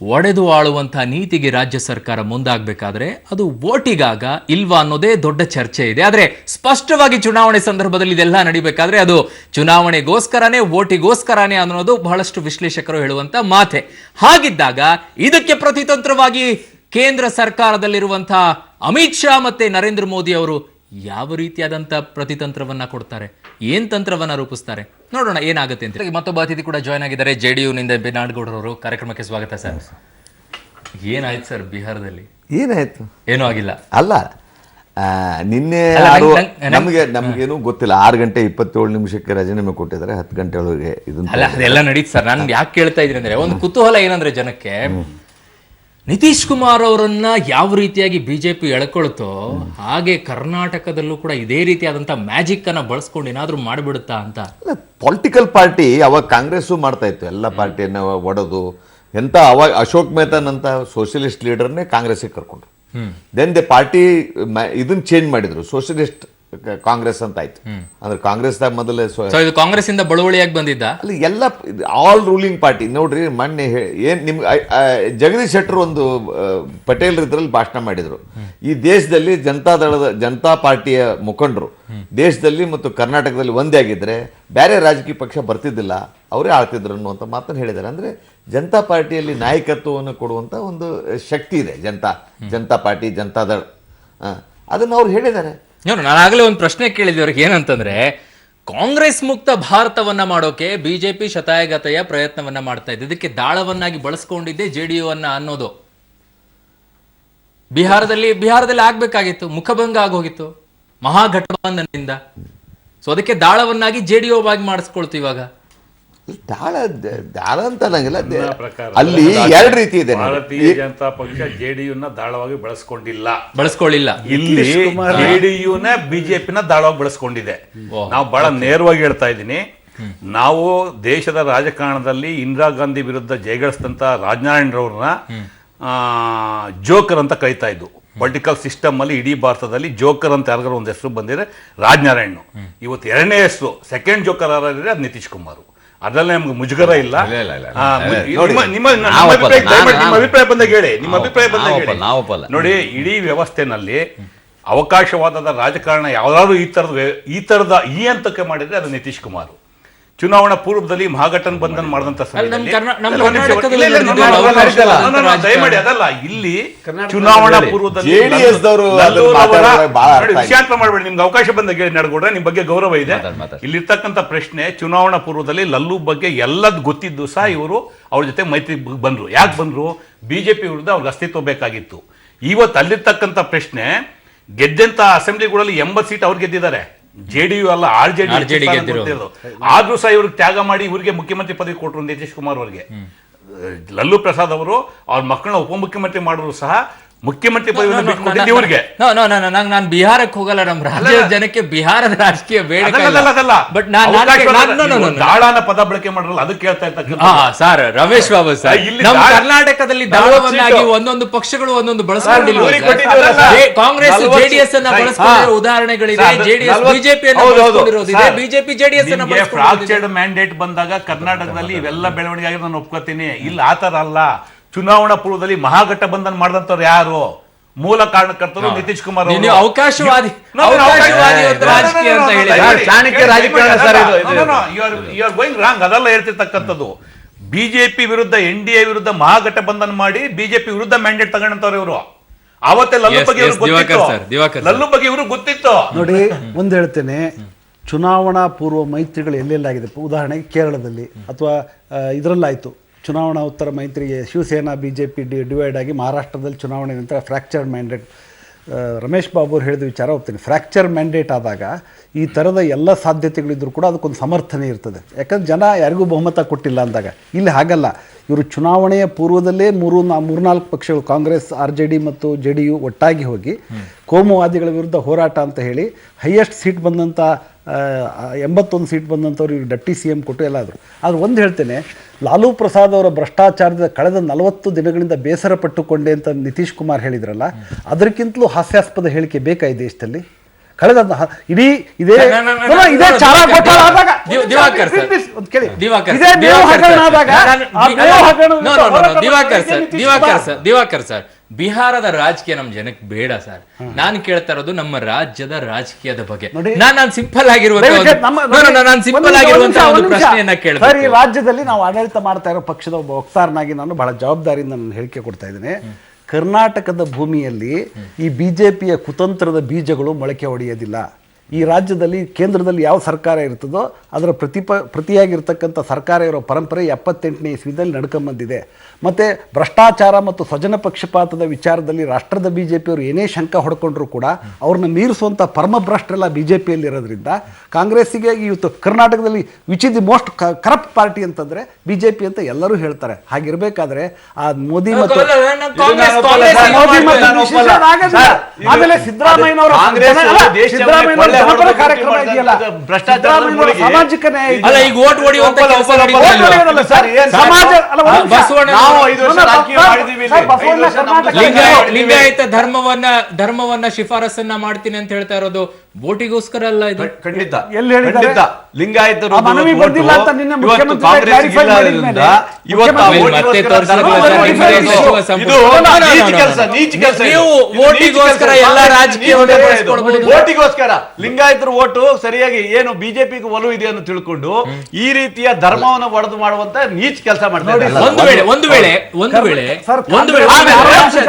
ಒಡೆದು ಆಳುವಂತಹ ನೀತಿಗೆ ರಾಜ್ಯ ಸರ್ಕಾರ ಮುಂದಾಗಬೇಕಾದ್ರೆ ಅದು ವೋಟಿಗಾಗ ಇಲ್ವಾ ಅನ್ನೋದೇ ದೊಡ್ಡ ಚರ್ಚೆ ಇದೆ. ಆದರೆ ಸ್ಪಷ್ಟವಾಗಿ ಚುನಾವಣೆ ಸಂದರ್ಭದಲ್ಲಿ ಇದೆಲ್ಲ ನಡಿಬೇಕಾದ್ರೆ ಅದು ಚುನಾವಣೆಗೋಸ್ಕರನೇ, ವೋಟಿಗೋಸ್ಕರನೇ ಅನ್ನೋದು ಬಹಳಷ್ಟು ವಿಶ್ಲೇಷಕರು ಹೇಳುವಂತ ಮಾತೆ. ಹಾಗಿದ್ದಾಗ ಇದಕ್ಕೆ ಪ್ರತಿತಂತ್ರವಾಗಿ ಕೇಂದ್ರ ಸರ್ಕಾರದಲ್ಲಿರುವಂತಹ ಅಮಿತ್ ಶಾ ಮತ್ತೆ ನರೇಂದ್ರ ಮೋದಿ ಅವರು ಯಾವ ರೀತಿಯಾದಂಥ ಪ್ರತಿತಂತ್ರವನ್ನ ಕೊಡ್ತಾರೆ, ಏನ್ ತಂತ್ರವನ್ನ ರೂಪಿಸ್ತಾರೆ, ನೋಡೋಣ ಏನಾಗುತ್ತೆ ಅಂತ. ಮತ್ತೊಬ್ಬ ಅತಿಥಿ ಕೂಡ ಜಾಯ್ನ್ ಆಗಿದ್ದಾರೆ, JDU-ನಿಂದ ಬೆನಾಡ್ಗೌಡರವರು. ಕಾರ್ಯಕ್ರಮಕ್ಕೆ ಸ್ವಾಗತ ಸರ್. ಏನಾಯ್ತು ಸರ್ ಬಿಹಾರದಲ್ಲಿ? ಏನಾಯ್ತು? ಏನೂ ಆಗಿಲ್ಲ ಅಲ್ಲ, ನಿನ್ನೆ ನಮ್ಗೇನು ಗೊತ್ತಿಲ್ಲ. 6 ಗಂಟೆ 27 ನಿಮಿಷಕ್ಕೆ ರಾಜೀನಾಮೆ ಕೊಟ್ಟಿದ್ದಾರೆ. 10 ಗಂಟೆ ಒಳಗೆ ಅದೆಲ್ಲ ನಡೀತು ಸರ್. ನಾನು ಯಾಕೆ ಕೇಳ್ತಾ ಇದ್ದೀನಿ ಅಂದ್ರೆ, ಒಂದು ಕುತೂಹಲ ಏನಂದ್ರೆ ಜನಕ್ಕೆ, ನಿತೀಶ್ ಕುಮಾರ್ ಅವರನ್ನ ಯಾವ ರೀತಿಯಾಗಿ ಬಿಜೆಪಿ ಎಳ್ಕೊಳ್ತೋ ಹಾಗೆ ಕರ್ನಾಟಕದಲ್ಲೂ ಕೂಡ ಇದೇ ರೀತಿಯಾದಂಥ ಮ್ಯಾಜಿಕ್ ಅನ್ನ ಬಳಸ್ಕೊಂಡು ಏನಾದ್ರೂ ಮಾಡಿಬಿಡುತ್ತಾ ಅಂತ. ಪೊಲಿಟಿಕಲ್ ಪಾರ್ಟಿ ಅವಾಗ ಕಾಂಗ್ರೆಸ್ಸು ಮಾಡ್ತಾ ಇತ್ತು, ಎಲ್ಲ ಪಾರ್ಟಿಯನ್ನು ಒಡೆದು ಎಂತ ಅವಾಗ ಅಶೋಕ್ ಮೆಹ್ತಾನ್ ಅಂತ ಸೋಷಿಯಲಿಸ್ಟ್ ಲೀಡರ್ನೇ ಕಾಂಗ್ರೆಸ್ಗೆ ಕರ್ಕೊಂಡ್ರು. ದೆನ್ ದ ಪಾರ್ಟಿ ಇದನ್ನ ಚೇಂಜ್ ಮಾಡಿದ್ರು, ಸೋಷಿಯಲಿಸ್ಟ್ ಕಾಂಗ್ರೆಸ್ ಅಂತ ಆಯ್ತು. ಅಂದ್ರೆ ಕಾಂಗ್ರೆಸ್ದಾಗ ಮೊದಲೇ ಸೊ ಇದು ಕಾಂಗ್ರೆಸ್ ಇಂದ ಬಳುವಳಿಯಾಗಿ ಬಂದಿದ್ದ. ಅಲ್ಲಿ ಎಲ್ಲ ಆಲ್ ರೂಲಿಂಗ್ ಪಾರ್ಟಿ ನೋಡ್ರಿ. ಮೊನ್ನೆ ಏನ್ ನಿಮ್ಗೆ ಜಗದೀಶ್ ಶೆಟ್ಟರ್ ಒಂದು ಪಟೇಲ್ ಇದ್ರಲ್ಲಿ ಭಾಷಣ ಮಾಡಿದ್ರು, ಈ ದೇಶದಲ್ಲಿ ಜನತಾ ಪಾರ್ಟಿಯ ಮುಖಂಡರು ದೇಶದಲ್ಲಿ ಮತ್ತು ಕರ್ನಾಟಕದಲ್ಲಿ ಒಂದೇ ಆಗಿದ್ರೆ ಬೇರೆ ರಾಜಕೀಯ ಪಕ್ಷ ಬರ್ತಿದ್ದಿಲ್ಲ, ಅವರೇ ಆಳ್ತಿದ್ರು ಅನ್ನುವಂಥ ಮಾತನ್ನು ಹೇಳಿದ್ದಾರೆ. ಅಂದ್ರೆ ಜನತಾ ಪಾರ್ಟಿಯಲ್ಲಿ ನಾಯಕತ್ವವನ್ನು ಕೊಡುವಂತ ಒಂದು ಶಕ್ತಿ ಇದೆ ಜನತಾ ಪಾರ್ಟಿ, ಜನತಾದಳ, ಅದನ್ನು ಅವ್ರು ಹೇಳಿದ್ದಾರೆ. ನಾನು ಆಗಲೇ ಒಂದು ಪ್ರಶ್ನೆ ಕೇಳಿದ್ವಿ ಅವ್ರಿಗೆ, ಏನಂತಂದ್ರೆ ಕಾಂಗ್ರೆಸ್ ಮುಕ್ತ ಭಾರತವನ್ನ ಮಾಡೋಕೆ ಬಿಜೆಪಿ ಶತಾಯಗತೆಯ ಪ್ರಯತ್ನವನ್ನ ಮಾಡ್ತಾ ಇದೆ, ಇದಕ್ಕೆ ದಾಳವನ್ನಾಗಿ ಬಳಸ್ಕೊಂಡಿದ್ದೆ ಜೆಡಿಯು ಅನ್ನ ಅನ್ನೋದು. ಬಿಹಾರದಲ್ಲಿ ಆಗ್ಬೇಕಾಗಿತ್ತು, ಮುಖಭಂಗ ಆಗೋಗಿತ್ತು ಮಹಾಗಠಬಂಧನದಿಂದ. ಸೊ ಅದಕ್ಕೆ ದಾಳವನ್ನಾಗಿ ಜೆಡಿಯು ಆಗಿ ಮಾಡಿಸ್ಕೊಳ್ತು. ಇವಾಗ ದಾಳ ಅಂತ ಅನ್ನಂಗಿಲ್ಲ, ಅಲ್ಲಿ ಎರಡು ರೀತಿ ಇದೆ. ಭಾರತೀಯ ಜನತಾ ಪಕ್ಷ ಜೆಡಿಯುನ ದಾಳವಾಗಿ ಬಳಸ್ಕೊಳ್ಳಿಲ್ಲ. ಇಲ್ಲಿ ಜೆಡಿಯುನ ಬಿಜೆಪಿನ ದಾಳವಾಗಿ ಬಳಸ್ಕೊಂಡಿದೆ. ನಾವು ಬಹಳ ನೇರವಾಗಿ ಹೇಳ್ತಾ ಇದ್ದೀನಿ, ನಾವು ದೇಶದ ರಾಜಕಾರಣದಲ್ಲಿ ಇಂದಿರಾ ಗಾಂಧಿ ವಿರುದ್ಧ ಜಯಗಳಿಸಿದಂತ ರಾಜನಾರಾಯಣರವ್ರನ್ನ ಜೋಕರ್ ಅಂತ ಕರೀತಾ ಇದ್ದು. ಪೊಲಿಟಿಕಲ್ ಸಿಸ್ಟಮ್ ಅಲ್ಲಿ ಇಡೀ ಭಾರತದಲ್ಲಿ ಜೋಕರ್ ಅಂತ ಯಾರಿಗಾರು ಒಂದು ಹೆಸರು ಬಂದಿದ್ರೆ ರಾಜನಾರಾಯಣ್. ಇವತ್ತು ಎರಡನೇ ಹೆಸರು ಸೆಕೆಂಡ್ ಜೋಕರ್ ಯಾರಿದ್ರೆ ಅದು ನಿತೀಶ್ ಕುಮಾರ್. ಅದರಲ್ಲಿ ನಮ್ಗೆ ಮುಜುಗರ ಇಲ್ಲ. ನಿಮ್ಮ ಅಭಿಪ್ರಾಯ ಬಂದಾಗ ಹೇಳಿ, ನಿಮ್ಮ ಅಭಿಪ್ರಾಯ ಬಂದಾಗ ಹೇಳಿ. ನೋಡಿ, ಇಡೀ ವ್ಯವಸ್ಥೆನಲ್ಲಿ ಅವಕಾಶವಾದದ ರಾಜಕಾರಣ ಯಾವ್ದಾದ್ರು ಈ ತರದ ಹಂತಕ್ಕೆ ಮಾಡಿದ್ರೆ ಅದು ನಿತೀಶ್ ಕುಮಾರ್. ಚುನಾವಣಾ ಪೂರ್ವದಲ್ಲಿ ಮಹಾಗಠನ್ ಬಂಧನ್ ಮಾಡಿದಂತ ದಯಮಾಡಿ ಅದಲ್ಲ, ಇಲ್ಲಿ ಚುನಾವಣಾ ಪೂರ್ವದಲ್ಲಿ ವಿಷಯಾಂತರ ಮಾಡಬೇಡಿ. ನಿಮ್ಗೆ ಅವಕಾಶ ಬಂದಾಗ ನಡ್ಕೊಡ್ರೆ ನಿಮ್ ಬಗ್ಗೆ ಗೌರವ ಇದೆ. ಇಲ್ಲಿರ್ತಕ್ಕಂಥ ಪ್ರಶ್ನೆ, ಚುನಾವಣಾ ಪೂರ್ವದಲ್ಲಿ ಲಲ್ಲು ಬಗ್ಗೆ ಎಲ್ಲದ್ ಗೊತ್ತಿದ್ದು ಸಹ ಇವರು ಅವ್ರ ಜೊತೆ ಮೈತ್ರಿ ಬಂದ್ರು. ಯಾಕೆ ಬಂದ್ರು? ಬಿಜೆಪಿ ವಿರುದ್ಧ ಅವ್ರಿಗೆ ಅಸ್ತಿತ್ವ ಬೇಕಾಗಿತ್ತು. ಇವತ್ತು ಅಲ್ಲಿರ್ತಕ್ಕಂಥ ಪ್ರಶ್ನೆ, ಗೆದ್ದಂತ ಅಸೆಂಬ್ಲಿಗಳಲ್ಲಿ 80 ಸೀಟ್ ಅವ್ರು ಗೆದ್ದಿದ್ದಾರೆ, ಜೆಡಿಯು ಅಲ್ಲ RJD. ಆದ್ರೂ ಸಹ ಇವ್ರಿಗೆ ತ್ಯಾಗ ಮಾಡಿ ಇವರಿಗೆ ಮುಖ್ಯಮಂತ್ರಿ ಪದವಿ ಕೊಟ್ಟರು ನಿತೀಶ್ ಕುಮಾರ್ ಅವರಿಗೆ. ಲಲ್ಲು ಪ್ರಸಾದ್ ಅವರು ಅವ್ರ ಮಕ್ಕಳನ್ನ ಉಪಮುಖ್ಯಮಂತ್ರಿ ಮಾಡಿದ್ರು ಸಹ ಮುಖ್ಯಮಂತ್ರಿ ಪದವಿ ಇವ್ರಿಗೆ. ನಾನು ಬಿಹಾರಕ್ಕೆ ಹೋಗಲ್ಲ, ನಮ್ಮ ರಾಜ್ಯದ ಜನಕ್ಕೆ ಬಿಹಾರದ ರಾಜಕೀಯ ಬೇಡ. ಬಟ್ ದಾಳನ ಪದ ಬಳಕೆ ಮಾಡಲ್ಲ, ಅದಕ್ಕೆ ಕೇಳ್ತಾ ಇರ್ತಕ್ಕಂಥ ಸರ್ ರಮೇಶ್ ಬಾಬು ಸರ್, ನಮ್ಮ ಕರ್ನಾಟಕದಲ್ಲಿ ದಾಳವನ್ನಾಗಿ ಒಂದೊಂದು ಪಕ್ಷಗಳು ಒಂದೊಂದು ಬಳಸ್ಕೊಂಡಿಲ್ಲ. ಕಾಂಗ್ರೆಸ್ ಜೆಡಿಎಸ್ ಅನ್ನ ಬಳಸ್ಕೊಂಡಿರೋ ಉದಾಹರಣೆಗಳಿದೆ, ಜೆಡಿಎಸ್ ಬಿಜೆಪಿ ಬಿಜೆಪಿ ಜೆಡಿಎಸ್ ಅನ್ನ ಫ್ರಾಕ್ಚರ್ಡ್ ಮ್ಯಾಂಡೇಟ್ ಬಂದಾಗ ಕರ್ನಾಟಕದಲ್ಲಿ ಇವೆಲ್ಲ ಬೆಳವಣಿಗೆ ಆಗಿ ನಾನು ಒಪ್ಕೋತೀನಿ. ಇಲ್ಲಿ ಆತರ ಅಲ್ಲ. ಚುನಾವಣಾ ಪೂರ್ವದಲ್ಲಿ ಮಹಾಗಠಬಂಧನ ಮಾಡಿದಂತವ್ರು ಯಾರು? ಮೂಲ ಕಾರಣಕರ್ತರು ನಿತೀಶ್ ಕುಮಾರ್ ಅವರು. ಅವಕಾಶವಾದಿ ರಾಜಕೀಯ ಅಂತ ರಾಂಗ್, ಅದೆಲ್ಲ ಹೇಳ್ತಿರ್ತಕ್ಕಂಥದ್ದು. ಬಿಜೆಪಿ ವಿರುದ್ಧ NDA ವಿರುದ್ಧ ಮಹಾಗಠಬಂಧನ ಮಾಡಿ ಬಿಜೆಪಿ ವಿರುದ್ಧ ಮ್ಯಾಂಡೇಟ್ ತಗೊಂಡಂತವ್ರು ಇವರು. ಅವತ್ತೇ ಲಲ್ಲು ಬಗ್ಗೆ ಇವರು ಗೊತ್ತಿತ್ತು. ನೋಡಿ, ಒಂದು ಹೇಳ್ತೇನೆ, ಚುನಾವಣಾ ಪೂರ್ವ ಮೈತ್ರಿಗಳು ಎಲ್ಲೆಲ್ಲಾಗಿದೆ. ಉದಾಹರಣೆಗೆ ಕೇರಳದಲ್ಲಿ ಅಥವಾ ಇದರಲ್ಲಾಯಿತು ಚುನಾವಣಾ ಉತ್ತರ ಮೈತ್ರಿಗೆ ಶಿವಸೇನಾ BJP ಡಿವೈಡ್ ಆಗಿ ಮಹಾರಾಷ್ಟ್ರದಲ್ಲಿ ಚುನಾವಣೆ ನಂತರ ಫ್ರ್ಯಾಕ್ಚರ್ ಮ್ಯಾಂಡೇಟ್. ರಮೇಶ್ ಬಾಬು ಅವ್ರು ಹೇಳಿದ ವಿಚಾರ ಹೋಗ್ತೀನಿ. ಫ್ರ್ಯಾಕ್ಚರ್ ಮ್ಯಾಂಡೇಟ್ ಆದಾಗ ಈ ಥರದ ಎಲ್ಲ ಸಾಧ್ಯತೆಗಳಿದ್ರೂ ಕೂಡ ಅದಕ್ಕೊಂದು ಸಮರ್ಥನೆ ಇರ್ತದೆ. ಯಾಕಂದ್ರೆ ಜನ ಯಾರಿಗೂ ಬಹುಮತ ಕೊಟ್ಟಿಲ್ಲ ಅಂದಾಗ. ಇಲ್ಲಿ ಹಾಗಲ್ಲ, ಇವರು ಚುನಾವಣೆಯ ಪೂರ್ವದಲ್ಲೇ 3-4 ಪಕ್ಷಗಳು ಕಾಂಗ್ರೆಸ್, RJD ಮತ್ತು JDU ಒಟ್ಟಾಗಿ ಹೋಗಿ ಕೋಮುವಾದಿಗಳ ವಿರುದ್ಧ ಹೋರಾಟ ಅಂತ ಹೇಳಿ ಹೈಯೆಸ್ಟ್ ಸೀಟ್ ಬಂದಂಥ 81 ಸೀಟ್ ಬಂದಂಥವ್ರು ಇವ್ರಿಗೆ ಡಟ್ಟಿ CM ಕೊಟ್ಟು ಎಲ್ಲ ಆದರು. ಆದ್ರೆ ಒಂದು ಹೇಳ್ತೇನೆ, ಲಾಲೂ ಪ್ರಸಾದ್ ಅವರ ಭ್ರಷ್ಟಾಚಾರದ ಕಳೆದ 40 ದಿನಗಳಿಂದ ಬೇಸರ ಪಟ್ಟುಕೊಂಡೆ ಅಂತ ನಿತೀಶ್ ಕುಮಾರ್ ಹೇಳಿದ್ರಲ್ಲ, ಅದಕ್ಕಿಂತಲೂ ಹಾಸ್ಯಾಸ್ಪದ ಹೇಳಿಕೆ ಬೇಕಾ ಈ ದೇಶದಲ್ಲಿ? ಕಳೆದ ಇಡೀ ಇದೇ ಚಾರ ಘೋಟಾಳ ಆದಾಗ ದಿವಾಕರ್ ಸರ್, ಬಿಹಾರದ ರಾಜಕೀಯ ನಮ್ ಜನಕ್ಕೆ ಬೇಡ ಸರ್. ನಾನು ಕೇಳ್ತಾ ಇರೋದು ನಮ್ಮ ರಾಜ್ಯದ ರಾಜಕೀಯದ ಬಗ್ಗೆ. ನಾನು ಸಿಂಪಲ್ ಆಗಿರುವಂತಹ ಒಂದು ಪ್ರಶ್ನೆಯನ್ನ ಕೇಳ್ತಾರೆ. ರಾಜ್ಯದಲ್ಲಿ ನಾವು ಆಡಳಿತ ಮಾಡ್ತಾ ಇರೋ ಪಕ್ಷದ ಒಬ್ಬ ವಕ್ತಾರನಾಗಿ ನಾನು ಬಹಳ ಜವಾಬ್ದಾರಿಯಿಂದ ನಾನು ಹೇಳಿಕೆ ಕೊಡ್ತಾ ಇದ್ದೇನೆ. ಕರ್ನಾಟಕದ ಭೂಮಿಯಲ್ಲಿ ಈ BJPಯ ಕುತಂತ್ರದ ಬೀಜಗಳು ಮೊಳಕೆ ಹೊಡೆಯೋದಿಲ್ಲ. ಈ ರಾಜ್ಯದಲ್ಲಿ ಕೇಂದ್ರದಲ್ಲಿ ಯಾವ ಸರ್ಕಾರ ಇರ್ತದೋ ಅದರ ಪ್ರತಿಯಾಗಿರ್ತಕ್ಕಂಥ ಸರ್ಕಾರ ಇರೋ ಪರಂಪರೆ 78ನೇ ಇಸ್ವಿದಲ್ಲಿ ನಡ್ಕೊಂಬಂದಿದೆ. ಮತ್ತು ಭ್ರಷ್ಟಾಚಾರ ಮತ್ತು ಸ್ವಜನ ಪಕ್ಷಪಾತದ ವಿಚಾರದಲ್ಲಿ ರಾಷ್ಟ್ರದ BJPಯವರು ಏನೇ ಶಂಕ ಹೊಡ್ಕೊಂಡ್ರು ಕೂಡ ಅವ್ರನ್ನ ಮೀರಿಸುವಂಥ ಪರಮಭ್ರಷ್ಟರೆಲ್ಲ BJPಯಲ್ಲಿ ಇರೋದ್ರಿಂದ ಕಾಂಗ್ರೆಸ್ಸಿಗೆ ಇವತ್ತು ಕರ್ನಾಟಕದಲ್ಲಿ which is the most corrupt party ಅಂತಂದರೆ BJP ಅಂತ ಎಲ್ಲರೂ ಹೇಳ್ತಾರೆ. ಹಾಗಿರ್ಬೇಕಾದ್ರೆ ಆ ಮೋದಿ ಮತ್ತು ಆಮೇಲೆ ಸಿದ್ದರಾಮಯ್ಯನವರ ಕಾರ್ಯಕ್ರಮ ಇದೆಯಲ್ಲ, ಸಾಮಾಜಿಕ ನ್ಯಾಯ ಅಲ್ಲ, ಈಗ ಓಟ್ ಹೊಡೆಯುವಂತ ಕೆಲಸ ನಡೀತಾ ಇಲ್ವಾ? ಸಮಾಜ ಲಿಂಗಾಯತ ಧರ್ಮವನ್ನ ಶಿಫಾರಸನ್ನ ಮಾಡ್ತೀನಿ ಅಂತ ಹೇಳ್ತಾ ಇರೋದು ವೋಟಿಗೋಸ್ಕರ ಅಲ್ಲ. ಇದು ಖಂಡಿತ ಎಲ್ಲಿ ಹೇಳಿದ್ದಾರೆ? ಖಂಡಿತ. ಲಿಂಗಾಯತರು ಆ ಮನವಿ ಬಂದಿಲ್ಲ ಅಂತ ನಿನ್ನೆ ಇವತ್ತು ಮುಖ್ಯಮಂತ್ರಿ ಕಾಂಗ್ರೆಸ್ clarify ಮಾಡಿದ್ಮೇಲೆ ಇವತ್ತು ಆ ಮತ್ತೆ ವೋಟಿಗೋಸ್ಕರ ತೋರಿಸಿರಲ್ಲ ಧರ್ಮ ಸರ್, ನಿಮ್ಮದೇ ಸಚಿವ ಸಂಪುಟ. ಇದು ನೀಚ ಕೆಲಸ, ನೀಚ ಕೆಲಸ. ನೀವು ವೋಟಿಗೋಸ್ಕರ ಎಲ್ಲ ರಾಜಕೀಯವನ್ನ ಬಳಸ್ಕೊಳ್ಬಹುದು. ವೋಟಿಗೋಸ್ಕರ ಲಿಂಗಾಯತರು ಓಟು ಸರಿಯಾಗಿ ಏನು ಬಿಜೆಪಿಗೆ ಒಲವು ಇದೆ ಅಂತ ತಿಳ್ಕೊಂಡು ಈ ರೀತಿಯ ಧರ್ಮವನ್ನು ಒಡೆದು ಮಾಡುವಂತ ನೀಚ ಕೆಲಸ ಮಾಡ್ತಾರೆ. ಒಂದು ವೇಳೆ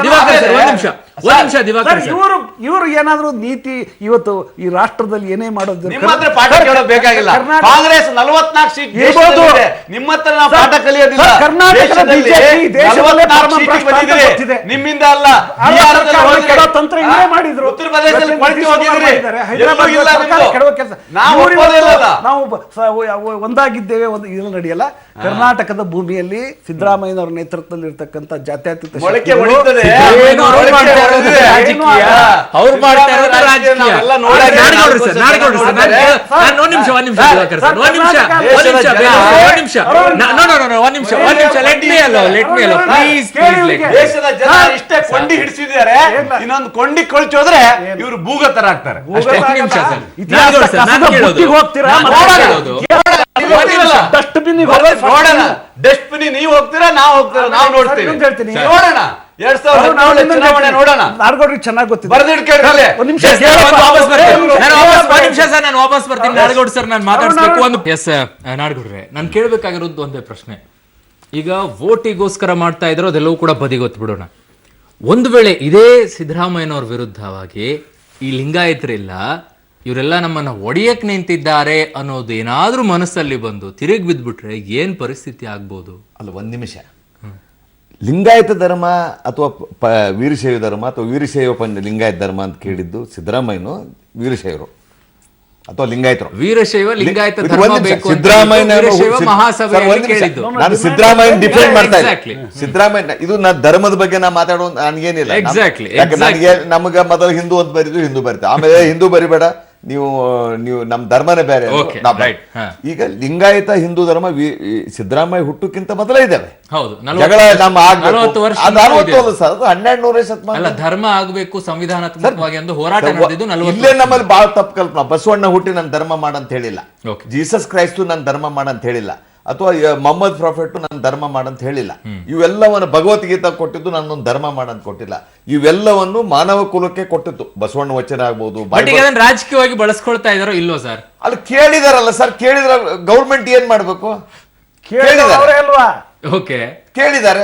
ದಿವಾಕರ್ ಸರ್, ಇವರು ಏನಾದ್ರೂ ನೀತಿ ಇವತ್ತು ಈ ರಾಷ್ಟ್ರದಲ್ಲಿ ಏನೇ ಮಾಡೋದು ನಿಮ್ಮ ಹತ್ರ ಪಾಠ ಕೇಳೋದು ಬೇಕಾಗಿಲ್ಲ. ಕಾಂಗ್ರೆಸ್ 44 ಸೀಟ್ ಇರ್ಬೋದು. ನಿಮ್ಮ ಹತ್ರ ನಾವು ಪಾಠ ಕಲಿಯೋದಿಲ್ಲ. ಕರ್ನಾಟಕದ BJP ದೇಶದಲ್ಲೇ ಗೊತ್ತಿದೆ ನಿಮ್ಮಿಂದ ಅಲ್ಲ. ತಂತ್ರ ಇವರೇ ಮಾಡಿದ್ರು. ಉತ್ತರ ಪ್ರದೇಶದಲ್ಲಿ ಕೊಳತಿ ಹೋಗಿದ್ರಿ. ಹೈದರಾಬಾದ್ ಇಲ್ಲ ಸರ್ಕಾರ ನಿಮ್ದು. ಕೆಡವ ಕೆಲಸ. ನಾವು ಒಪ್ಪೋದಿಲ್ಲ. ನಾವು ಒಂದಾಗಿದ್ದೇವೆ, ಇದೆಲ್ಲ ನಡೆಯಲ್ಲ. ಕರ್ನಾಟಕದ ಭೂಮಿಯಲ್ಲಿ ಸಿದ್ದರಾಮಯ್ಯನವರ ನೇತೃತ್ವದಲ್ಲಿ ಇರ್ತಕ್ಕಂಥ ಜಾತ್ಯತೀತ ಮೊಳಕೆ ಹೊಡಿತದೆ. ಅವ್ರು ಮಾಡ್ತಾ ಇರೋದು ರಾಜಕೀಯ. ದೇಶದ ಜನ ಇಷ್ಟೇ ಕೊಂಡಿ ಹಿಡಿಸಿದ್ದಾರೆ. ಇನ್ನೊಂದು ಕೊಂಡಿ ಕೊಳ್ಚೋದ್ರೆ ಇವರು ಭೂಗತರಾಗ್ತಾರೆ. ಹೋಗ್ತೀರಾ? ಡಸ್ಟ್ಬಿನ್ ನೋಡೋಣ. ಡಸ್ಟ್ಬಿನ್ ನೀವು ಹೋಗ್ತೀರಾ, ನಾವು ಹೋಗ್ತೀರಾ, ನಾವು ನೋಡ್ತೀವಿ. ನೋಡೋಣ 2017 ಚುನಾವಣೆ ನೋಡೋಣ. ನಾಡಗೌಡ್ರಿಗೆ ಚೆನ್ನಾಗಿ ಗೊತ್ತಿದೆ. ಬರೆದಿಟ್ಕೊಳ್ಳಿ. ಒಂದು ನಿಮಿಷ ನಾನು ವಾಪಸ್ ಬರ್ತೀನಿ. ನಾಡಗೌಡ ಸರ್, ನಾನು ಮಾತಾಡ್ಸ್ಬೇಕು. ಒಂದು ಎಸ್ ನಾಡಗೌಡ್ರೆ, ನಾನು ಕೇಳಬೇಕಾಗಿರೋದು ಒಂದೇ ಪ್ರಶ್ನೆ. ಈಗ ವೋಟಿಗೋಸ್ಕರ ಮಾಡ್ತಾ ಇದ್ರು ಅದೆಲ್ಲವೂ ಕೂಡ ಬದಿಗೊತ್ತು ಬಿಡೋಣ. ಒಂದು ವೇಳೆ ಇದೇ ಸಿದ್ದರಾಮಯ್ಯನವ್ರ ವಿರುದ್ಧವಾಗಿ ಈ ಲಿಂಗಾಯತರಿಲ್ಲ, ಇವರೆಲ್ಲ ನಮ್ಮನ್ನ ಒಡೆಯಕ್ ನಿಂತಿದ್ದಾರೆ ಅನ್ನೋದು ಏನಾದ್ರೂ ಮನಸ್ಸಲ್ಲಿ ಬಂದು ತಿರುಗಿ ಬಿದ್ಬಿಟ್ರೆ ಏನ್ ಪರಿಸ್ಥಿತಿ ಆಗ್ಬೋದು? ಅಲ್ಲ, ಒಂದು ನಿಮಿಷ. ಲಿಂಗಾಯತ ಧರ್ಮ ಅಥವಾ ವೀರಶೈವ ಧರ್ಮ ಅಥವಾ ವೀರಶೈವ ಲಿಂಗಾಯತ ಧರ್ಮ ಅಂತ ಕೇಳಿದ್ದು ಸಿದ್ದರಾಮಯ್ಯನು ವೀರಶೈವರು ಅಥವಾ ಲಿಂಗಾಯತರು? ವೀರಶೈವ ಲಿಂಗಾಯತ ಇದು ಧರ್ಮ ಒಂದು ನಿಮಿಷ. ಬೇಕು ಅಂತ ಸಿದ್ದರಾಮಯ್ಯ ವೀರಶೈವ ಮಹಾಸಭೆಯಲ್ಲಿ ಕೇಳಿದ್ದು. ನಾನು ಸಿದ್ದರಾಮಯ್ಯನ ಡಿಫೆಂಡ್ ಮಾಡ್ತಾ Exactly. ಇದ್ದೀನಿ. ಸಿದ್ದರಾಮಯ್ಯ ಇದು ನಾನು ಧರ್ಮದ ಬಗ್ಗೆ ನಾ ಮಾತಾಡೋ ನನಗೇನಿಲ್ಲ. Exactly. ನನಗೆ ನಮಗೆ ಮೊದಲು ಹಿಂದೂ ಅಂತ ಬರೀದು ಹಿಂದೂ ಬರಿತೀವಿ, ಆಮೇಲೆ ಹಿಂದೂ ಬರಿಬೇಡ, ನೀವು ನಮ್ಮ ಧರ್ಮನೇ ಬೇರೆ. ಈಗ ಲಿಂಗಾಯತ ಹಿಂದೂ ಧರ್ಮ ಸಿದ್ದರಾಮಯ್ಯ ಹುಟ್ಟಕ್ಕಿಂತ ಮೊದಲೇ ಇದ್ದಾವೆ. ಹೌದು, ಜಗಳ ನಮ್ಮ 40 ವರ್ಷ ಸರ್, ಅದು 1200 ಶತಮಾನ. ಅಲ್ಲ, ಧರ್ಮ ಆಗಬೇಕು ಸಂವಿಧಾನಾತ್ಮಕವಾಗಿ ಎಂದು ಹೋರಾಟ ನಡೆದಿದ್ದು 40 ಇಲ್ಲೇ ನಮ್ಮಲ್ಲಿ ಬಹಳ ತಪ್ಪು ಕಲ್ಪನಾ. ಬಸವಣ್ಣ ಹುಟ್ಟಿ ನನ್ನ ಧರ್ಮ ಮಾಡಂತ ಹೇಳಿಲ್ಲ, Okay. ಜೀಸಸ್ ಕ್ರೈಸ್ತು ನನ್ನ ಧರ್ಮ ಮಾಡಂತ ಹೇಳಿಲ್ಲ, ಅಥವಾ ಮೊಹಮ್ಮದ್ ಪ್ರಾಫೆಟ್ ನನ್ನ ಧರ್ಮ ಮಾಡಂತ ಹೇಳಿಲ್ಲ. ಇವೆಲ್ಲವನ್ನು ಭಗವದ್ಗೀತಾ ಕೊಟ್ಟಿದ್ದು ನನ್ನೊಂದು ಧರ್ಮ ಮಾಡಂತ ಕೊಟ್ಟಿಲ್ಲ. ಇವೆಲ್ಲವನ್ನು ಮಾನವ ಕುಲಕ್ಕೆ ಕೊಟ್ಟಿತ್ತು. ಬಸವಣ್ಣ ವಚನ ಆಗ್ಬೋದು. ರಾಜಕೀಯವಾಗಿ ಬಳಸ್ಕೊಳ್ತಾ ಇದಾರೋ ಇಲ್ಲೋ ಸರ್? ಅಲ್ಲಿ ಕೇಳಿದಾರಲ್ಲ ಸರ್, ಕೇಳಿದ್ರ ಗೌರ್ಮೆಂಟ್ ಏನ್ ಮಾಡ್ಬೇಕು? ಅಲ್ವಾ? ಓಕೆ, ಕೇಳಿದ್ದಾರೆ.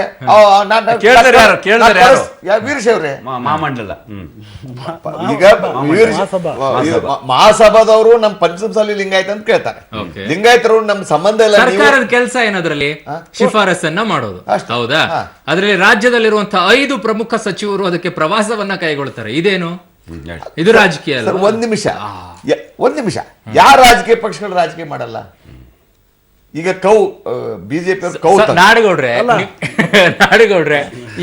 ವೀರಶೈವ್ರೆ ಮಹಾಮಂಡಲ. ಈಗ ಮಹಾಸಭಾದವರು ನಮ್ಮ ಪಂಚಮಸಾಲಿ ಲಿಂಗಾಯತ ಅಂತ ಕೇಳ್ತಾರೆ. ಲಿಂಗಾಯತರು ನಮ್ಮ ಸಂಬಂಧ ಇಲ್ಲ. ಸರ್ಕಾರದ ಕೆಲಸ ಏನದ್ರಲ್ಲಿ ಶಿಫಾರಸನ್ನ ಮಾಡೋದು, ಹೌದಾ? ಅದರಲ್ಲಿ ರಾಜ್ಯದಲ್ಲಿರುವಂತಹ 5 ಪ್ರಮುಖ ಸಚಿವರು ಅದಕ್ಕೆ ಪ್ರವಾಸವನ್ನ ಕೈಗೊಳ್ತಾರೆ. ಇದೇನು? ಇದು ರಾಜಕೀಯ ಅಲ್ಲ. ಒಂದ್ ನಿಮಿಷ, ಯಾರ ರಾಜಕೀಯ ಪಕ್ಷಗಳು ರಾಜಕೀಯ ಮಾಡಲ್ಲ? ಈಗ ಬಿಜೆಪಿ ನಾಡಗೌಡ್ರೆ,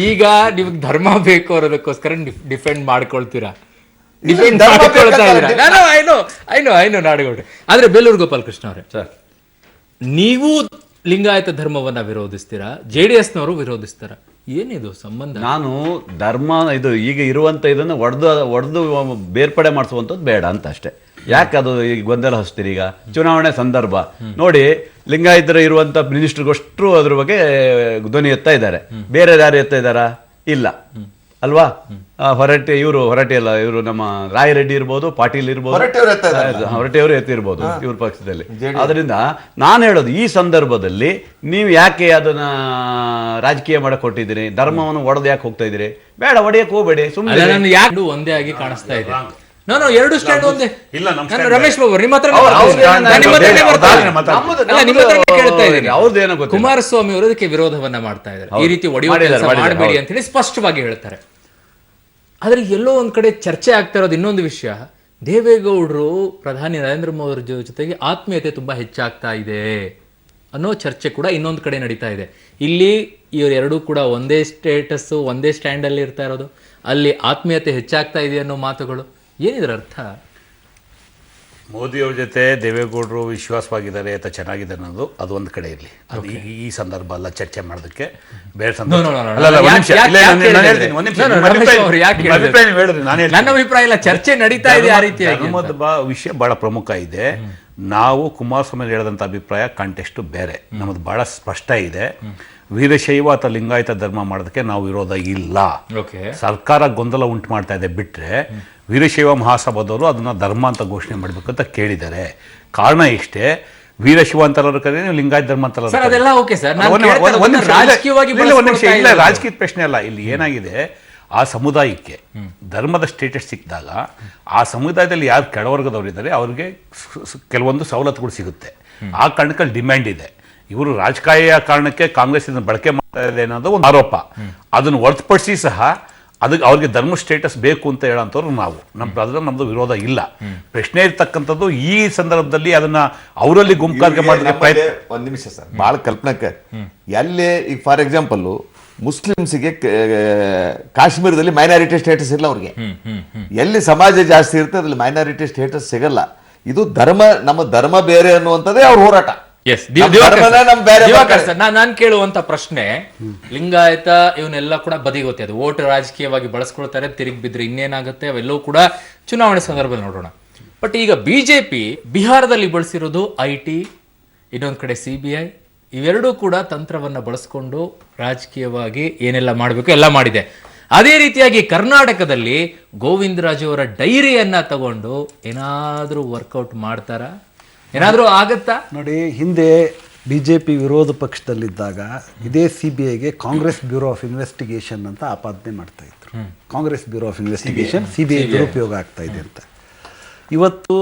ಈಗ ನಿಮ್ಗೆ ಧರ್ಮ ಬೇಕು ಅನ್ನೋದಕ್ಕೋಸ್ಕರ ಡಿಫೆಂಡ್ ಮಾಡ್ಕೊಳ್ತೀರಾ, ಡಿಫೆಂಡ್ ಮಾಡ್ಕೊಳ್ತಾ ಇದ್ದೀರಾ. ನಾಡಗೌಡ್ರೆ, ಆದ್ರೆ ಬೇಲೂರು ಗೋಪಾಲ್ ಕೃಷ್ಣ ಅವರೇ, ನೀವು ಲಿಂಗಾಯತ ಧರ್ಮವನ್ನ ವಿರೋಧಿಸ್ತೀರಾ, JDS ನವರು ವಿರೋಧಿಸ್ತಾರ, ಏನಿದು ಸಂಬಂಧ? ನಾನು ಧರ್ಮ ಇದು ಈಗ ಇರುವಂತ ಇದನ್ನು ಒಡೆದು ಬೇರ್ಪಡೆ ಮಾಡಿಸುವಂಥದ್ದು ಬೇಡ ಅಂತ ಅಷ್ಟೇ. ಯಾಕೆ ಅದು ಈಗ ಗೊಂದಲ ಹಚ್ತೀರಿ? ಈಗ ಚುನಾವಣೆ ಸಂದರ್ಭ ನೋಡಿ, ಲಿಂಗಾಯತರು ಇರುವಂತ ಮಿನಿಸ್ಟರ್ಗಷ್ಟು ಅದ್ರ ಬಗ್ಗೆ ಧ್ವನಿ ಎತ್ತಾ ಇದ್ದಾರೆ. ಬೇರೆ ಯಾರು ಎತ್ತಾ ಇದ್ದಾರಾ? ಇಲ್ಲ ಅಲ್ವಾ? ಹೊರಟ್ಟಿ ಅಲ್ಲ, ಇವರು ನಮ್ಮ ರಾಯರೆಡ್ಡಿ ಇರ್ಬೋದು, ಪಾಟೀಲ್ ಇರ್ಬೋದು, ಹೊರಟ್ಟಿಯವರು ಎತ್ತಿರ್ಬೋದು ಇವ್ರ ಪಕ್ಷದಲ್ಲಿ. ಆದ್ರಿಂದ ನಾನು ಹೇಳೋದು, ಈ ಸಂದರ್ಭದಲ್ಲಿ ನೀವು ಯಾಕೆ ಅದನ್ನ ರಾಜಕೀಯ ಮಾಡಕ್ ಕೊಟ್ಟಿದ್ದೀರಿ? ಧರ್ಮವನ್ನು ಒಡೆದು ಯಾಕೆ ಹೋಗ್ತಾ ಇದ್ದೀರಿ? ಬೇಡ, ಒಡೆಯಕ್ಕೆ ಹೋಗ್ಬೇಡಿ, ಸುಮ್ಮನೆ ಯಾಕೆ ಒಂದೇ ಆಗಿ ಕಾಣಿಸ್ತಾ ಇದೆ. ನಾನು ಎರಡು ಸ್ಟ್ಯಾಂಡ್ ಒಂದೇ. ಇಲ್ಲ, ನಮ್ಮ ನಾನು stand ರಮೇಶ್ ಬಾಬು ನಿಮ್ಮ ಹತ್ರ ಕೇಳ್ತಾ ಇದ್ದೀನಿ. ಅವ್ರದ್ದೇನೋ ಗೊತ್ತಿಲ್ಲ. ಕುಮಾರಸ್ವಾಮಿ ಅವರು ಇದಕ್ಕೆ ವಿರೋಧವನ್ನ ಮಾಡ್ತಾ ಇದ್ದಾರೆ. ಈ ರೀತಿ ಒಡೆಯುವ ಕೆಲಸ ಮಾಡಬೇಡಿ ಅಂತ ಹೇಳಿ ಸ್ಪಷ್ಟವಾಗಿ ಹೇಳ್ತಾರೆ. ಆದ್ರೆ ಎಲ್ಲೋ ಒಂದ್ ಕಡೆ ಚರ್ಚೆ ಆಗ್ತಾ ಇರೋದು ಇನ್ನೊಂದು ವಿಷಯ, ದೇವೇಗೌಡರು ಪ್ರಧಾನಿ ನರೇಂದ್ರ ಮೋದಿ ಜೊತೆಗೆ ಆತ್ಮೀಯತೆ ತುಂಬಾ ಹೆಚ್ಚಾಗ್ತಾ ಇದೆ ಅನ್ನೋ ಚರ್ಚೆ ಕೂಡ ಇನ್ನೊಂದು ಕಡೆ ನಡೀತಾ ಇದೆ. ಇಲ್ಲಿ ಇವರೆರಡೂ ಕೂಡ ಒಂದೇ ಸ್ಟೇಟಸ್ ಒಂದೇ ಸ್ಟ್ಯಾಂಡ್ ಅಲ್ಲಿ ಇರ್ತಾ ಇರೋದು, ಅಲ್ಲಿ ಆತ್ಮೀಯತೆ ಹೆಚ್ಚಾಗ್ತಾ ಇದೆ ಅನ್ನೋ ಮಾತುಗಳು, ಏನಿದ್ರ ಅರ್ಥ? ಮೋದಿಯವ್ರ ಜೊತೆ ದೇವೇಗೌಡರು ವಿಶ್ವಾಸವಾಗಿದ್ದಾರೆ ಅಥವಾ ಚೆನ್ನಾಗಿದೆ ಅನ್ನೋದು ಅದು ಒಂದು ಕಡೆ ಇರಲಿ. ಅದು ಈ ಸಂದರ್ಭ ಅಲ್ಲ ಚರ್ಚೆ ಮಾಡೋದಕ್ಕೆ. ಬೇರೆ ಸಂದರ್ಭ ನನ್ನ ಅಭಿಪ್ರಾಯ ಇಲ್ಲ, ಚರ್ಚೆ ನಡೀತಾ ಇದೆ ಆ ರೀತಿಯಾಗಿ. ಧರ್ಮದ ವಿಷಯ ಬಹಳ ಪ್ರಮುಖ ಇದೆ. ನಾವು ಕುಮಾರಸ್ವಾಮಿ ಹೇಳಿದಂಥ ಅಭಿಪ್ರಾಯ ಕಾಂಟೆಕ್ಸ್ಟ್ ಬೇರೆ, ನಮ್ಮದು ಬಹಳ ಸ್ಪಷ್ಟ ಇದೆ. ವೀರಶೈವ ಅಥವಾ ಲಿಂಗಾಯತ ಧರ್ಮ ಮಾಡೋದಕ್ಕೆ ನಾವು ವಿರೋಧ ಇಲ್ಲ. ಸರ್ಕಾರ ಗೊಂದಲ ಉಂಟು ಮಾಡ್ತಾ ಇದೆ ಬಿಟ್ರೆ ವೀರಶೈವ ಮಹಾಸಭಾದವರು ಅದನ್ನ ಧರ್ಮ ಅಂತ ಘೋಷಣೆ ಮಾಡಬೇಕಂತ ಕೇಳಿದ್ದಾರೆ. ಕಾರಣ ಇಷ್ಟೇ, ವೀರಶೈವ ಅಂತಾರ ಕರೀ, ನೀವು ಲಿಂಗಾಯತ ಧರ್ಮ ಅಂತಾರ. ರಾಜಕೀಯ ಪ್ರಶ್ನೆ ಅಲ್ಲ. ಇಲ್ಲಿ ಏನಾಗಿದೆ, ಆ ಸಮುದಾಯಕ್ಕೆ ಧರ್ಮದ ಸ್ಟೇಟಸ್ ಸಿಕ್ಕಿದಾಗ ಆ ಸಮುದಾಯದಲ್ಲಿ ಯಾರು ಕೆಳವರ್ಗದವರು ಇದ್ದಾರೆ ಅವ್ರಿಗೆ ಕೆಲವೊಂದು ಸವಲತ್ತುಗಳು ಸಿಗುತ್ತೆ. ಆ ಕಾರಣಕ್ಕೆ ಡಿಮ್ಯಾಂಡ್ ಇದೆ. ಇವರು ರಾಜಕೀಯ ಕಾರಣಕ್ಕೆ ಕಾಂಗ್ರೆಸ್ ಇದನ್ನು ಬಳಕೆ ಮಾಡ್ತಾ ಇದೆ ಅನ್ನೋದು ಒಂದು ಆರೋಪ. ಅದನ್ನು ಹೊರತುಪಡಿಸಿ ಸಹ ಅದಕ್ಕೆ ಅವ್ರಿಗೆ ಧರ್ಮ ಸ್ಟೇಟಸ್ ಬೇಕು ಅಂತ ಹೇಳೋಂಥವ್ರು ನಾವು, ನಮ್ದು ವಿರೋಧ ಇಲ್ಲ. ಪ್ರಶ್ನೆ ಇರ್ತಕ್ಕಂಥದ್ದು ಈ ಸಂದರ್ಭದಲ್ಲಿ ಅದನ್ನ ಅವರಲ್ಲಿ ಗುಂಪಾರಿಕೆ ಮಾಡೋದಕ್ಕೆ ಪ್ರಯತ್ನ. ಒಂದ್ ನಿಮಿಷ ಸರ್, ಬಹಳ ಕಲ್ಪನೆಕ್ಕೆ ಎಲ್ಲೇ ಈಗ ಫಾರ್ ಎಕ್ಸಾಂಪಲ್ ಮುಸ್ಲಿಮ್ಸ್ಗೆ ಕಾಶ್ಮೀರದಲ್ಲಿ ಮೈನಾರಿಟಿ ಸ್ಟೇಟಸ್ ಇಲ್ಲ. ಅವ್ರಿಗೆ ಎಲ್ಲಿ ಸಮಾಜ ಜಾಸ್ತಿ ಇರುತ್ತೆ ಅದ್ರಲ್ಲಿ ಮೈನಾರಿಟಿ ಸ್ಟೇಟಸ್ ಸಿಗಲ್ಲ. ಇದು ಧರ್ಮ, ನಮ್ಮ ಧರ್ಮ ಬೇರೆ ಅನ್ನುವಂಥದ್ದೇ ಅವ್ರ ಹೋರಾಟ. ನಾನ್ ಕೇಳುವಂತ ಪ್ರಶ್ನೆ, ಲಿಂಗಾಯತ ಇವನ್ನೆಲ್ಲ ಕೂಡ ಬದಿಗೊತ್ತೆ, ಅದು ವೋಟ್ ರಾಜಕೀಯವಾಗಿ ಬಳಸ್ಕೊಳ್ತಾರೆ, ತಿರುಗಿ ಬಿದ್ರೆ ಇನ್ನೇನಾಗುತ್ತೆ, ಅವೆಲ್ಲವೂ ಕೂಡ ಚುನಾವಣೆ ಸಂದರ್ಭದಲ್ಲಿ ನೋಡೋಣ. ಬಟ್ ಈಗ ಬಿಜೆಪಿ ಬಿಹಾರದಲ್ಲಿ ಬಳಸಿರೋದು IT, ಇನ್ನೊಂದ್ ಕಡೆ CBI, ಇವೆರಡೂ ಕೂಡ ತಂತ್ರವನ್ನ ಬಳಸ್ಕೊಂಡು ರಾಜಕೀಯವಾಗಿ ಏನೆಲ್ಲ ಮಾಡಬೇಕು ಎಲ್ಲ ಮಾಡಿದೆ. ಅದೇ ರೀತಿಯಾಗಿ ಕರ್ನಾಟಕದಲ್ಲಿ ಗೋವಿಂದರಾಜು ಅವರ ಡೈರಿಯನ್ನ ತಗೊಂಡು ಏನಾದ್ರೂ ವರ್ಕೌಟ್ ಮಾಡ್ತಾರ, ಏನಾದ್ರೂ ಆಗತ್ತಾ? ನೋಡಿ, ಹಿಂದೆ BJP ವಿರೋಧ ಪಕ್ಷದಲ್ಲಿದ್ದಾಗ ಇದೇ CBIಗೆ ಕಾಂಗ್ರೆಸ್ ಬ್ಯೂರೋ ಆಫ್ ಇನ್ವೆಸ್ಟಿಗೇಷನ್ ಅಂತ ಆಪಾದನೆ ಮಾಡ್ತಾ ಇದ್ರು. Congress bureau of investigation CBI ದುರುಪಯೋಗ ಆಗ್ತಾ ಇದೆ ಅಂತ. ಇವತ್ತು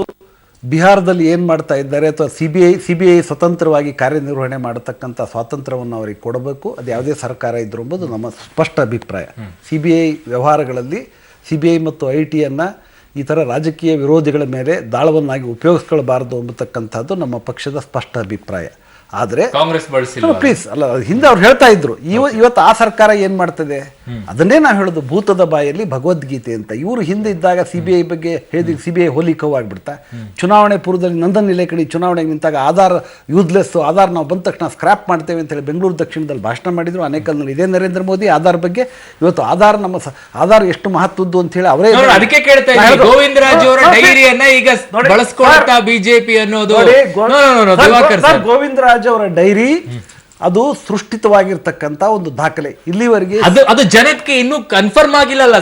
ಬಿಹಾರದಲ್ಲಿ ಏನು ಮಾಡ್ತಾ ಇದ್ದಾರೆ, ಅಥವಾ CBI ಸ್ವತಂತ್ರವಾಗಿ ಕಾರ್ಯನಿರ್ವಹಣೆ ಮಾಡತಕ್ಕಂಥ ಸ್ವಾತಂತ್ರ್ಯವನ್ನು ಅವರಿಗೆ ಕೊಡಬೇಕು, ಅದು ಯಾವುದೇ ಸರ್ಕಾರ ಇದ್ರು ಎಂಬುದು ನಮ್ಮ ಸ್ಪಷ್ಟ ಅಭಿಪ್ರಾಯ. CBI ವ್ಯವಹಾರಗಳಲ್ಲಿ CBI ಮತ್ತು ITಯನ್ನು ಈ ಥರ ರಾಜಕೀಯ ವಿರೋಧಿಗಳ ಮೇಲೆ ದಾಳವನ್ನಾಗಿ ಉಪಯೋಗಿಸ್ಕೊಳ್ಬಾರ್ದು ಎಂಬತಕ್ಕಂಥದ್ದು ನಮ್ಮ ಪಕ್ಷದ ಸ್ಪಷ್ಟ ಅಭಿಪ್ರಾಯ. ಆದರೆ ಕಾಂಗ್ರೆಸ್ ಪ್ಲೀಸ್ ಅಲ್ಲ, ಹಿಂದೆ ಅವ್ರು ಹೇಳ್ತಾ ಇದ್ರು, ಇವತ್ತು ಆ ಸರ್ಕಾರ ಏನ್ ಮಾಡ್ತದೆ, ಅದನ್ನೇ ನಾವು ಹೇಳೋದು, ಭೂತದ ಬಾಯಲ್ಲಿ ಭಗವದ್ಗೀತೆ ಅಂತ. ಇವರು ಹಿಂದೆ ಇದ್ದಾಗ CBI ಬಗ್ಗೆ ಹೇಳಿದ CBI ಹೋಲಿಕವು ಆಗ್ಬಿಡ್ತಾ. ಚುನಾವಣೆ ಪೂರ್ವದಲ್ಲಿ ನಂದನ್ ನಿಲೇಕಣಿ ಚುನಾವಣೆಗೆ ನಿಂತಾಗ ಆಧಾರ್ ಯೂಸ್ಲೆಸ್, ಆಧಾರ್ ನಾವು ಬಂದ ತಕ್ಷಣ ಸ್ಕ್ರಾಪ್ ಮಾಡ್ತೇವೆ ಅಂತ ಹೇಳಿ ಬೆಂಗಳೂರು ದಕ್ಷಿಣದಲ್ಲಿ ಭಾಷಣ ಮಾಡಿದ್ರು. ಅನೇಕಲ್ಲಿ ಇದೇ ನರೇಂದ್ರ ಮೋದಿ ಆಧಾರ್ ಬಗ್ಗೆ. ಇವತ್ತು ಆಧಾರ್ ನಮ್ಮ ಆಧಾರ್ ಎಷ್ಟು ಮಹತ್ವದ್ದು ಅಂತ ಹೇಳಿ ಅವರೇ ಅದಕ್ಕೆ ಕೇಳ್ತಾ ಇದ್ದಾರೆ. ಗೋವಿಂದರಾಜು ಅವರ ಡೈರಿಯನ್ನ ಈಗ ಬಳಸ್ಕೊಳ್ತಾ ಬಿಜೆಪಿ ಅನ್ನೋದು. ಗೋವಿಂದರಾಜ್ ಅವರ ಡೈರಿ ಅದು ಸೃಷ್ಟಿತವಾಗಿರ್ತಕ್ಕಂಥ ಒಂದು ದಾಖಲೆ. ಇಲ್ಲಿವರೆಗೆ ಅದು ಜನಕ್ಕೆ ಇನ್ನೂ ಕನ್ಫರ್ಮ್ ಆಗಿಲ್ಲ.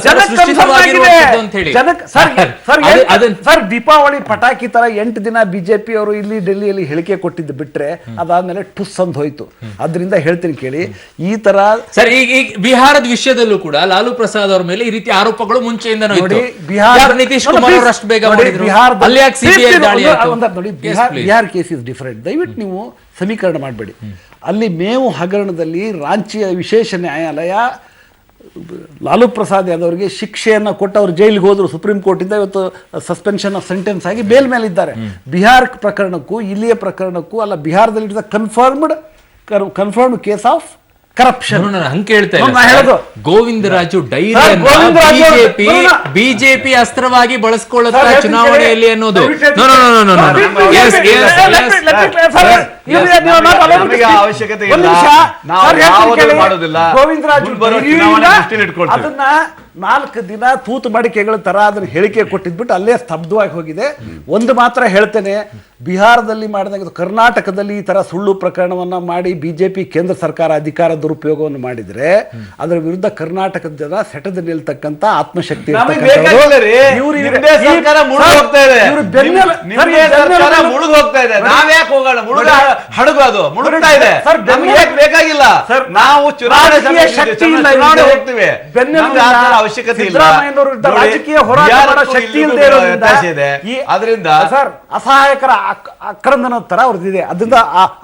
ಸರ್, ದೀಪಾವಳಿ ಪಟಾಕಿ ತರ 8 ದಿನ ಬಿಜೆಪಿ ಅವರು ಇಲ್ಲಿ ಡೆಲ್ಲಿಯಲ್ಲಿ ಹೇಳಿಕೆ ಕೊಟ್ಟಿದ್ದು ಬಿಟ್ರೆ ಅದಾದ್ಮೇಲೆ ಟುಸ್ ಅಂತ ಹೋಯ್ತು. ಅದರಿಂದ ಹೇಳ್ತೀನಿ ಕೇಳಿ, ಈ ತರ ಸರ್ ಈಗ ಬಿಹಾರದ ವಿಷಯದಲ್ಲೂ ಕೂಡ ಲಾಲು ಪ್ರಸಾದ್ ಅವರ ಮೇಲೆ ಈ ರೀತಿ ಆರೋಪಗಳು ಮುಂಚೆಯಿಂದ ನೋಡಿ. ನಿತೀಶ್ ಕುಮಾರ್ ಅವರು ಅಷ್ಟು ಬೇಗ ಬಿಹಾರ್ ಕೇಸ್ ಇಸ್ ಡಿಫರೆಂಟ್. ದಯವಿಟ್ಟು ನೀವು ಸಮೀಕರಣ ಮಾಡಬೇಡಿ. ಅಲ್ಲಿ ಮೇವು ಹಗರಣದಲ್ಲಿ ರಾಂಚಿಯ ವಿಶೇಷ ನ್ಯಾಯಾಲಯ ಲಾಲು ಪ್ರಸಾದ್ ಯಾದವ್ರಿಗೆ ಶಿಕ್ಷೆಯನ್ನು ಕೊಟ್ಟು ಅವರು ಜೈಲಿಗೆ ಹೋದ್ರು. ಸುಪ್ರೀಂ ಕೋರ್ಟಿಂದ ಇವತ್ತು ಸಸ್ಪೆನ್ಷನ್ ಆಫ್ ಸೆಂಟೆನ್ಸ್ ಆಗಿ ಬೇಲ್ ಮೇಲೆ ಇದ್ದಾರೆ. ಬಿಹಾರ್ ಪ್ರಕರಣಕ್ಕೂ ಇಲ್ಲಿಯ ಪ್ರಕರಣಕ್ಕೂ ಅಲ್ಲ, ಬಿಹಾರದಲ್ಲಿ ಕನ್ಫರ್ಮ್ಡ್ ಕೇಸ್ ಆಫ್ ಕರಪ್ಷನ್. ಹಂಗೆ ಹೇಳ್ತಾ ಗೋವಿಂದರಾಜು ಡೈರಿ ಬಿಜೆಪಿ ಅಸ್ತ್ರವಾಗಿ ಬಳಸ್ಕೊಳ್ಳುತ್ತಾ ಚುನಾವಣೆಯಲ್ಲಿ ಅನ್ನೋದು ಅವಶ್ಯಕತೆ ಇಲ್ಲ. ಗೋವಿಂದರಾಜು ಅದನ್ನ 4 ದಿನ ತೂತು ಮಡಿಕೆಗಳ ತರ ಅದನ್ನ ಹೇಳಿಕೆ ಕೊಟ್ಟಿದ್ಬಿಟ್ಟು ಅಲ್ಲೇ ಸ್ತಬ್ಧವಾಗಿ ಹೋಗಿದೆ. ಒಂದು ಮಾತ್ರ ಹೇಳ್ತೇನೆ, ಬಿಹಾರದಲ್ಲಿ ಮಾಡಿದಾಗ ಕರ್ನಾಟಕದಲ್ಲಿ ಈ ತರ ಸುಳ್ಳು ಪ್ರಕರಣವನ್ನ ಮಾಡಿ ಬಿಜೆಪಿ ಕೇಂದ್ರ ಸರ್ಕಾರ ಅಧಿಕಾರ ದುರುಪಯೋಗವನ್ನು ಮಾಡಿದ್ರೆ ಅದರ ವಿರುದ್ಧ ಕರ್ನಾಟಕದ ಜನ ಸೆಟದ ನಿಲ್ತಕ್ಕಂತ ಆತ್ಮಶಕ್ತಿ ಬೇಕಾಗಿಲ್ಲ. ಸರ್ ನಾವು ಚುನಾವಣೆ ರಾಜಕೀಯ ಶಕ್ತಿ ಇಲ್ಲ ಚುನಾವಣೆ ಇಲ್ಲದೆ ಹೋಗ್ತೀವಿ. ಬೆನ್ನೆಲುಬಿಲ್ಲ. ನಮ್ಗೆ ಆ ಥರ ಅವಶ್ಯಕತೆ ಇಲ್ಲ. ಸಿದ್ದರಾಮಯ್ಯನವರು ಇದ್ದ ನೋಡಿ, ರಾಜಕೀಯ ಹೋರಾಟ ಯಾರಕ್ಕೂ ಮಾಡೋ ಶಕ್ತಿ ಇಲ್ಲಿಗೂ ಇಲ್ಲದೆ ಇರೋದ್ರಿಂದ ವ್ಯತ್ಯಾಸ ಇದೆ. ಈ ಅದರಿಂದ ಸರ್ ಅಸಹಾಯಕರ ಆಕ್ರಂದನ ತರ ಅವ್ರದ್ದಿದೆ. ಅದರಿಂದ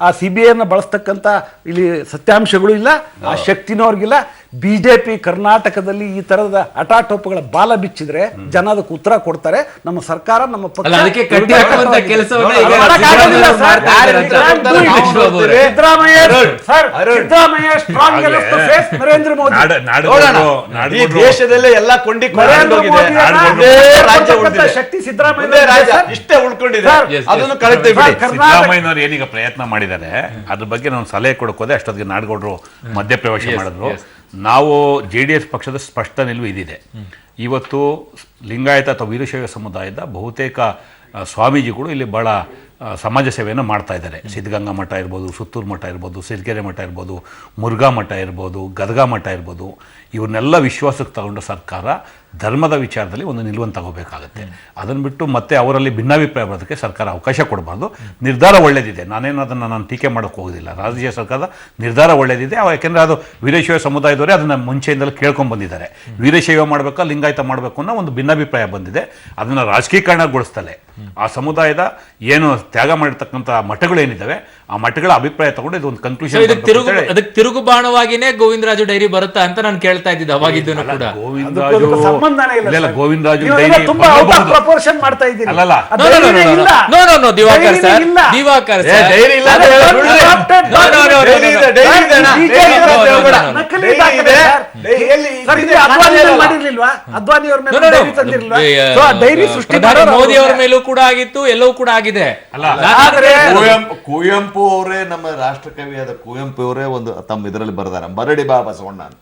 ಆ CBI ಅನ್ನ ಬಳಸ್ತಕ್ಕಂಥ ಇಲ್ಲಿ ಸತ್ಯಾಂಶಗಳು ಇಲ್ಲ, ಆ ಶಕ್ತಿನೂ ಅವ್ರಿಗಿಲ್ಲ. ಬಿಜೆಪಿ ಕರ್ನಾಟಕದಲ್ಲಿ ಈ ತರದ ಹಠಾಟೋಪಗಳ ಬಾಲ ಬಿಚ್ಚಿದ್ರೆ ಜನ ಅದಕ್ಕೆ ಉತ್ತರ ಕೊಡ್ತಾರೆ. ನಮ್ಮ ಸರ್ಕಾರ, ನಮ್ಮ ಪಕ್ಷ ಅಲ್ಲ, ಅದಕ್ಕೆ ಕಟ್ಟಿ ಹಾಕುವಂತ ಕೆಲಸವನ್ನ ಈಗ ಮಾಡೋಕ್ಕಾಗೋದಿಲ್ಲ ಸರ್. ಮಾಡ್ತಾ ಇದ್ದಾರೆ ಅಂತ ಸಿದ್ದರಾಮಯ್ಯ ಸ್ಟ್ರಾಂಗ್ ನರೇಂದ್ರ ಮೋದಿ ಈ ದೇಶದಲ್ಲೇ ಎಲ್ಲ ಕೊಂಡಿ ನರೇಂದ್ರ ಮೋದಿ ರಾಜ್ಯ ಉಳಿದಿದೆ. ಶಕ್ತಿ ಸಿದ್ದರಾಮಯ್ಯ ಒಂದೇ ರಾಜ್ಯ ಇಷ್ಟೇ ಉಳ್ಕೊಂಡಿದೆ. Yes, ಅದನ್ನು ಕಳಿತೇವೆ ಬಿಡಿ. ಸಿದ್ದರಾಮಯ್ಯನವರು ಏನೀಗ ಪ್ರಯತ್ನ ಮಾಡಿದ್ದಾರೆ ಅದ್ರ ಬಗ್ಗೆ ನಾನು ಸಲಹೆ ಕೊಡೋಕೋದೆ. ಅಷ್ಟೊತ್ತಿಗೆ ನಾಡಗೌಡರು ಮಧ್ಯಪ್ರವೇಶ ಮಾಡಿದ್ರು. ನಾವು JDS ಪಕ್ಷದ ಸ್ಪಷ್ಟ ನಿಲುವು ಇದಿದೆ. ಇವತ್ತು ಲಿಂಗಾಯತ ಅಥವಾ ವೀರಶೈವ ಸಮುದಾಯದ ಬಹುತೇಕ ಸ್ವಾಮೀಜಿಗಳು ಇಲ್ಲಿ ಭಾಳ ಸಮಾಜ ಸೇವೆಯನ್ನು ಮಾಡ್ತಾ ಇದ್ದಾರೆ. ಸಿದ್ಧಗಂಗಾ ಮಠ ಇರ್ಬೋದು, ಸುತ್ತೂರು ಮಠ ಇರ್ಬೋದು, ಸಿರಿಗೆರೆ ಮಠ ಇರ್ಬೋದು, ಮುರುಘಾ ಮಠ ಇರ್ಬೋದು, ಗದಗ ಮಠ ಇರ್ಬೋದು, ಇವನ್ನೆಲ್ಲ ವಿಶ್ವಾಸಕ್ಕೆ ತಗೊಂಡು ಸರ್ಕಾರ ಧರ್ಮದ ವಿಚಾರದಲ್ಲಿ ಒಂದು ನಿಲುವನ್ನು ತಗೋಬೇಕಾಗತ್ತೆ. ಅದನ್ನು ಬಿಟ್ಟು ಮತ್ತೆ ಅವರಲ್ಲಿ ಭಿನ್ನಾಭಿಪ್ರಾಯ ಬರೋದಕ್ಕೆ ಸರ್ಕಾರ ಅವಕಾಶ ಕೊಡಬಾರ್ದು. ನಿರ್ಧಾರ ಒಳ್ಳೆಯದಿದೆ, ನಾನೇನು ಅದನ್ನು ನಾನು ಟೀಕೆ ಮಾಡೋಕ್ಕೆ ಹೋಗೋದಿಲ್ಲ. ರಾಜ್ಯ ಸರ್ಕಾರದ ನಿರ್ಧಾರ ಒಳ್ಳೆಯದಿದೆ. ಯಾಕೆಂದರೆ ಅದು ವೀರಶೈವ ಸಮುದಾಯದವರೇ ಅದನ್ನು ಮುಂಚೆಯಿಂದಲೂ ಕೇಳ್ಕೊಂಡು ಬಂದಿದ್ದಾರೆ. ವೀರಶೈವ ಮಾಡಬೇಕಾ ಲಿಂಗಾಯತ ಮಾಡಬೇಕು ಅನ್ನೋ ಒಂದು ಭಿನ್ನಾಭಿಪ್ರಾಯ ಬಂದಿದೆ. ಅದನ್ನು ರಾಜಕೀಕರಣಗೊಳಿಸ್ತಲೇ ಆ ಸಮುದಾಯದ ಏನು ತ್ಯಾಗ ಮಾಡಿರ್ತಕ್ಕಂಥ ಮಠಗಳೇನಿದ್ದಾವೆ ಆ ಮಠಗಳ ಅಭಿಪ್ರಾಯ ತಗೊಂಡು ಇದೊಂದು ಕನ್ಕ್ಲೂಷನ್. ಅದಕ್ಕೆ ತಿರುಗು ಬಾಣವಾಗಿನೇ ಗೋವಿಂದರಾಜು ಡೈರಿ ಬರುತ್ತಾ ಅಂತ ನಾನು ಕೇಳ್ತಾ ಇದ್ದಿದ್ದು ಅವಾಗಿದ್ದೂ ಕೂಡ. ಗೋವಿಂದರಾಜು ಸಂಬಂಧನೇ ಇಲ್ಲ ಇಲ್ಲ, ಸರ್. ಗೋವಿಂದರಾಜು ನೀವು ಡೈರಿ ತುಂಬಾ ಔಟ್ ಆಫ್ ಪ್ರಪೋರ್ಷನ್ ಮಾಡ್ತಾ ಇದ್ದೀರಿ. ಅಲ್ಲಲ್ಲ. ಅದು ಡೈರಿನೇ ಇಲ್ಲ. ನೋ ದಿವಾಕರ್ ಸರ್, ಇಲ್ಲ. ದಿವಾಕರ್ ಸರ್, ಡೈರಿ ಇಲ್ಲ ಅಂತ ಹೇಳಿ ಬಿಡ್ರಿ. ಡೈರಿ ಇದೆ, ಡೈರಿ ಇದೆ ಅಣ್ಣ. ಡೈರಿ ಇದೆ ಅಂತ ಹೇಳ್ಬೇಡ. ನಕಲಿ ಡೈರಿ ದಾಖಲೆ ಇದೆ. ಸರ್. ಎಲ್ಲಿ ಸರ್, ಇದು ಅದ್ವಾನಿ ಅವ್ರು ಮಾಡಿರ್ಲಿಲ್ವಾ? ಅದ್ವಾನಿ ಅವ್ರ ಮೇಲೆ ಡೈರಿ ತಂದಿರ್ಲಿಲ್ವಾ? ಸೊ, ಆ ಡೈರಿ ಸೃಷ್ಟಿ ಪ್ರಧಾನಿ ಮಾಡೋರು ಮೋದಿ ಅವರ ಅವ್ರು. ಮೇಲೂ ಕೂಡ ಆಗಿತ್ತು, ಎಲ್ಲವೂ ಕೂಡ ಆಗಿದೆ. ಆದ್ರೆ ಕುವೆಂಪು ಅವರೇ, ನಮ್ಮ ರಾಷ್ಟ್ರಕವಿಯಾದ ಕುವೆಂಪು ಅವರೇ ಒಂದು ತಮ್ಮ ಇದರಲ್ಲಿ ಬರ್ದಾರ, ಮರಡಿ ಬಾ ಬಸವಣ್ಣ ಅಂತ.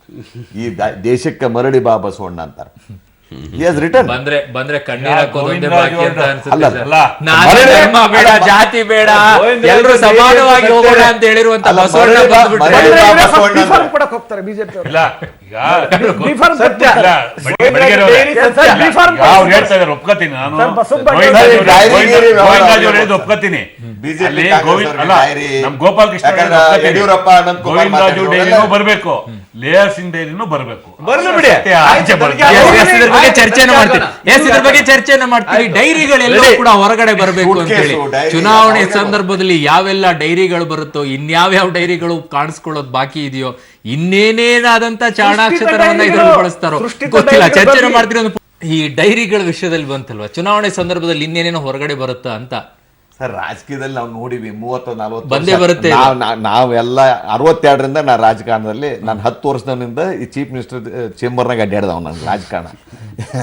ಈ ದೇಶಕ್ಕೆ ಮರಡಿ ಬಾ ಬಸವಣ್ಣ ಅಂತಾರೆ. He has written. ಬಂದ್ರೆ ಕಣ್ಣೀರ್ ಹಾಕೋದೊಂದೇ ಬಾಕಿ ಅಂತ ಅನ್ಸುತ್ತೆ ಅಲ್ಲ, ಸರ್. ಅಲ್ಲ. ನಾನು ಧರ್ಮ ಬೇಡ, ಜಾತಿ ಬೇಡ, ಎಲ್ಲರೂ ಸಮಾನವಾಗಿ ಹೋಗೋಣ ಅಂತ ಹೇಳಿರುವಂತ ಅಲ್ಲ, ಬಸವಣ್ಣ ಮರಳಿ ಬಾ- ಬಂದ್ಬಿಟ್ರೆ ಮರಳಿ ಬಾ ಬಸವಣ್ಣ ಬಿ ಫಾರ್ಮ್ ಅಂತ. ಕೊಡಕ್ ಹೋಗ್ತಾರೆ ಬಿಜೆಪಿ ಅವರು. ಇಲ್ಲ ಈಗ ಬಿ ಫಾರ್ಮ್ ಸತ್ಯ. ಕೊಡ್ತಾರೆ. ಬೆಳಗ್ಗೆ ಸರ್, ಬಿ ಫಾರ್ಮ್ ಅವ್ರು ಹೇಳ್ತಾ ಇದಾರೆ, ಒಪ್ಕೋತೀನಿ ನಾನು. ಸರ್, ಬಸವಣ್ಣ ಡೈರಿ ಹೇಳಿದ್ದು ಒಪ್ಕೋತೀನಿ. ಬಿಜೆಪಿ ಅಲ್ಲಿ ಕಾಂಗ್ರೆಸ್ ಅಲ್ಲ, ಡೈರಿ, ನಮ್ ಗೋಪಾಲ್ ಕೃಷ್ಣ ಯಾಕಂದ್ರೆ ಯಡಿಯೂರಪ್ಪ, ಅನಂತ್ ಕುಮಾರ್ ಗೋವಿಂದರಾಜು ಮಾತಾಡಿದ್ರು ಡೈರಿನೂ ಎಲ್ಲ. ಬರಬೇಕು, ಲೇಯರ್ ಸಿಂಗ್ ಡೈರಿನೂ ಬರಬೇಕು. ಬರ್ಲಿ ಬಿಡಿ. ಆಚೆ ಬರುತ್ತೆ. ಇದ್ರ ಬಗ್ಗೆ ಚರ್ಚೆನ ಮಾಡ್ತೀವಿ. ಇದ್ರ ಬಗ್ಗೆ ಚರ್ಚೆನ ಮಾಡ್ತೀವಿ. ಡೈರಿಗಳೆಲ್ಲ ಕೂಡ ಹೊರಗಡೆ ಬರಬೇಕು ಅಂತ ಹೇಳಿ. Suitcase, diary, ಚುನಾವಣೆ ಯಾವ್ಯಾವ- ಸಂದರ್ಭದಲ್ಲಿ ಯಾವೆಲ್ಲ ಡೈರಿಗಳು ಬರುತ್ತೋ, ಇನ್ಯಾವ್ಯಾವ ಡೈರಿಗಳು ಕಾಣಿಸ್ಕೊಳ್ಳೋದು ಬಾಕಿ ಇದೆಯೋ, ಇನ್ನೇನೇನಾದಂತ ಚಾಣಾಕ್ಷತನವನ್ನ ಇದ್ರಲ್ಲಿ ಬಳಸ್ತಾರೋ ಸೃಷ್ಟಿತ ಗೊತ್ತಿಲ್ಲ. ಡೈರಿಗಳು ಚರ್ಚೆನ ಬರ್ಲಿ. ಮಾಡ್ತೀವಿ. ಈ ಡೈರಿಗಳ ವಿಷಯದಲ್ಲಿ ಬಂತಲ್ವಾ, ಚುನಾವಣೆ ಸಂದರ್ಭದಲ್ಲಿ ಇನ್ನೇನೇನೋ ಹೊರಗಡೆ ಬರುತ್ತಾ ಅಂತ. ಸರ್, ರಾಜಕೀಯದಲ್ಲಿ ನಾವು ನೋಡಿವಿ 30-40 ಬಂದೇ ಬರುತ್ತೆ. ನಾವೆಲ್ಲ 62ರಿಂದ ನಾ ರಾಜಕಾರಣದಲ್ಲಿ, ನಾನು 10 ವರ್ಷದಿಂದ ಈ ಚೀಫ್ ಮಿನಿಸ್ಟರ್ ಚೇಂಬರ್ನಾಗ ಅಡ್ಡಾಡ್ದವ. ನಾನು ರಾಜಕಾರಣ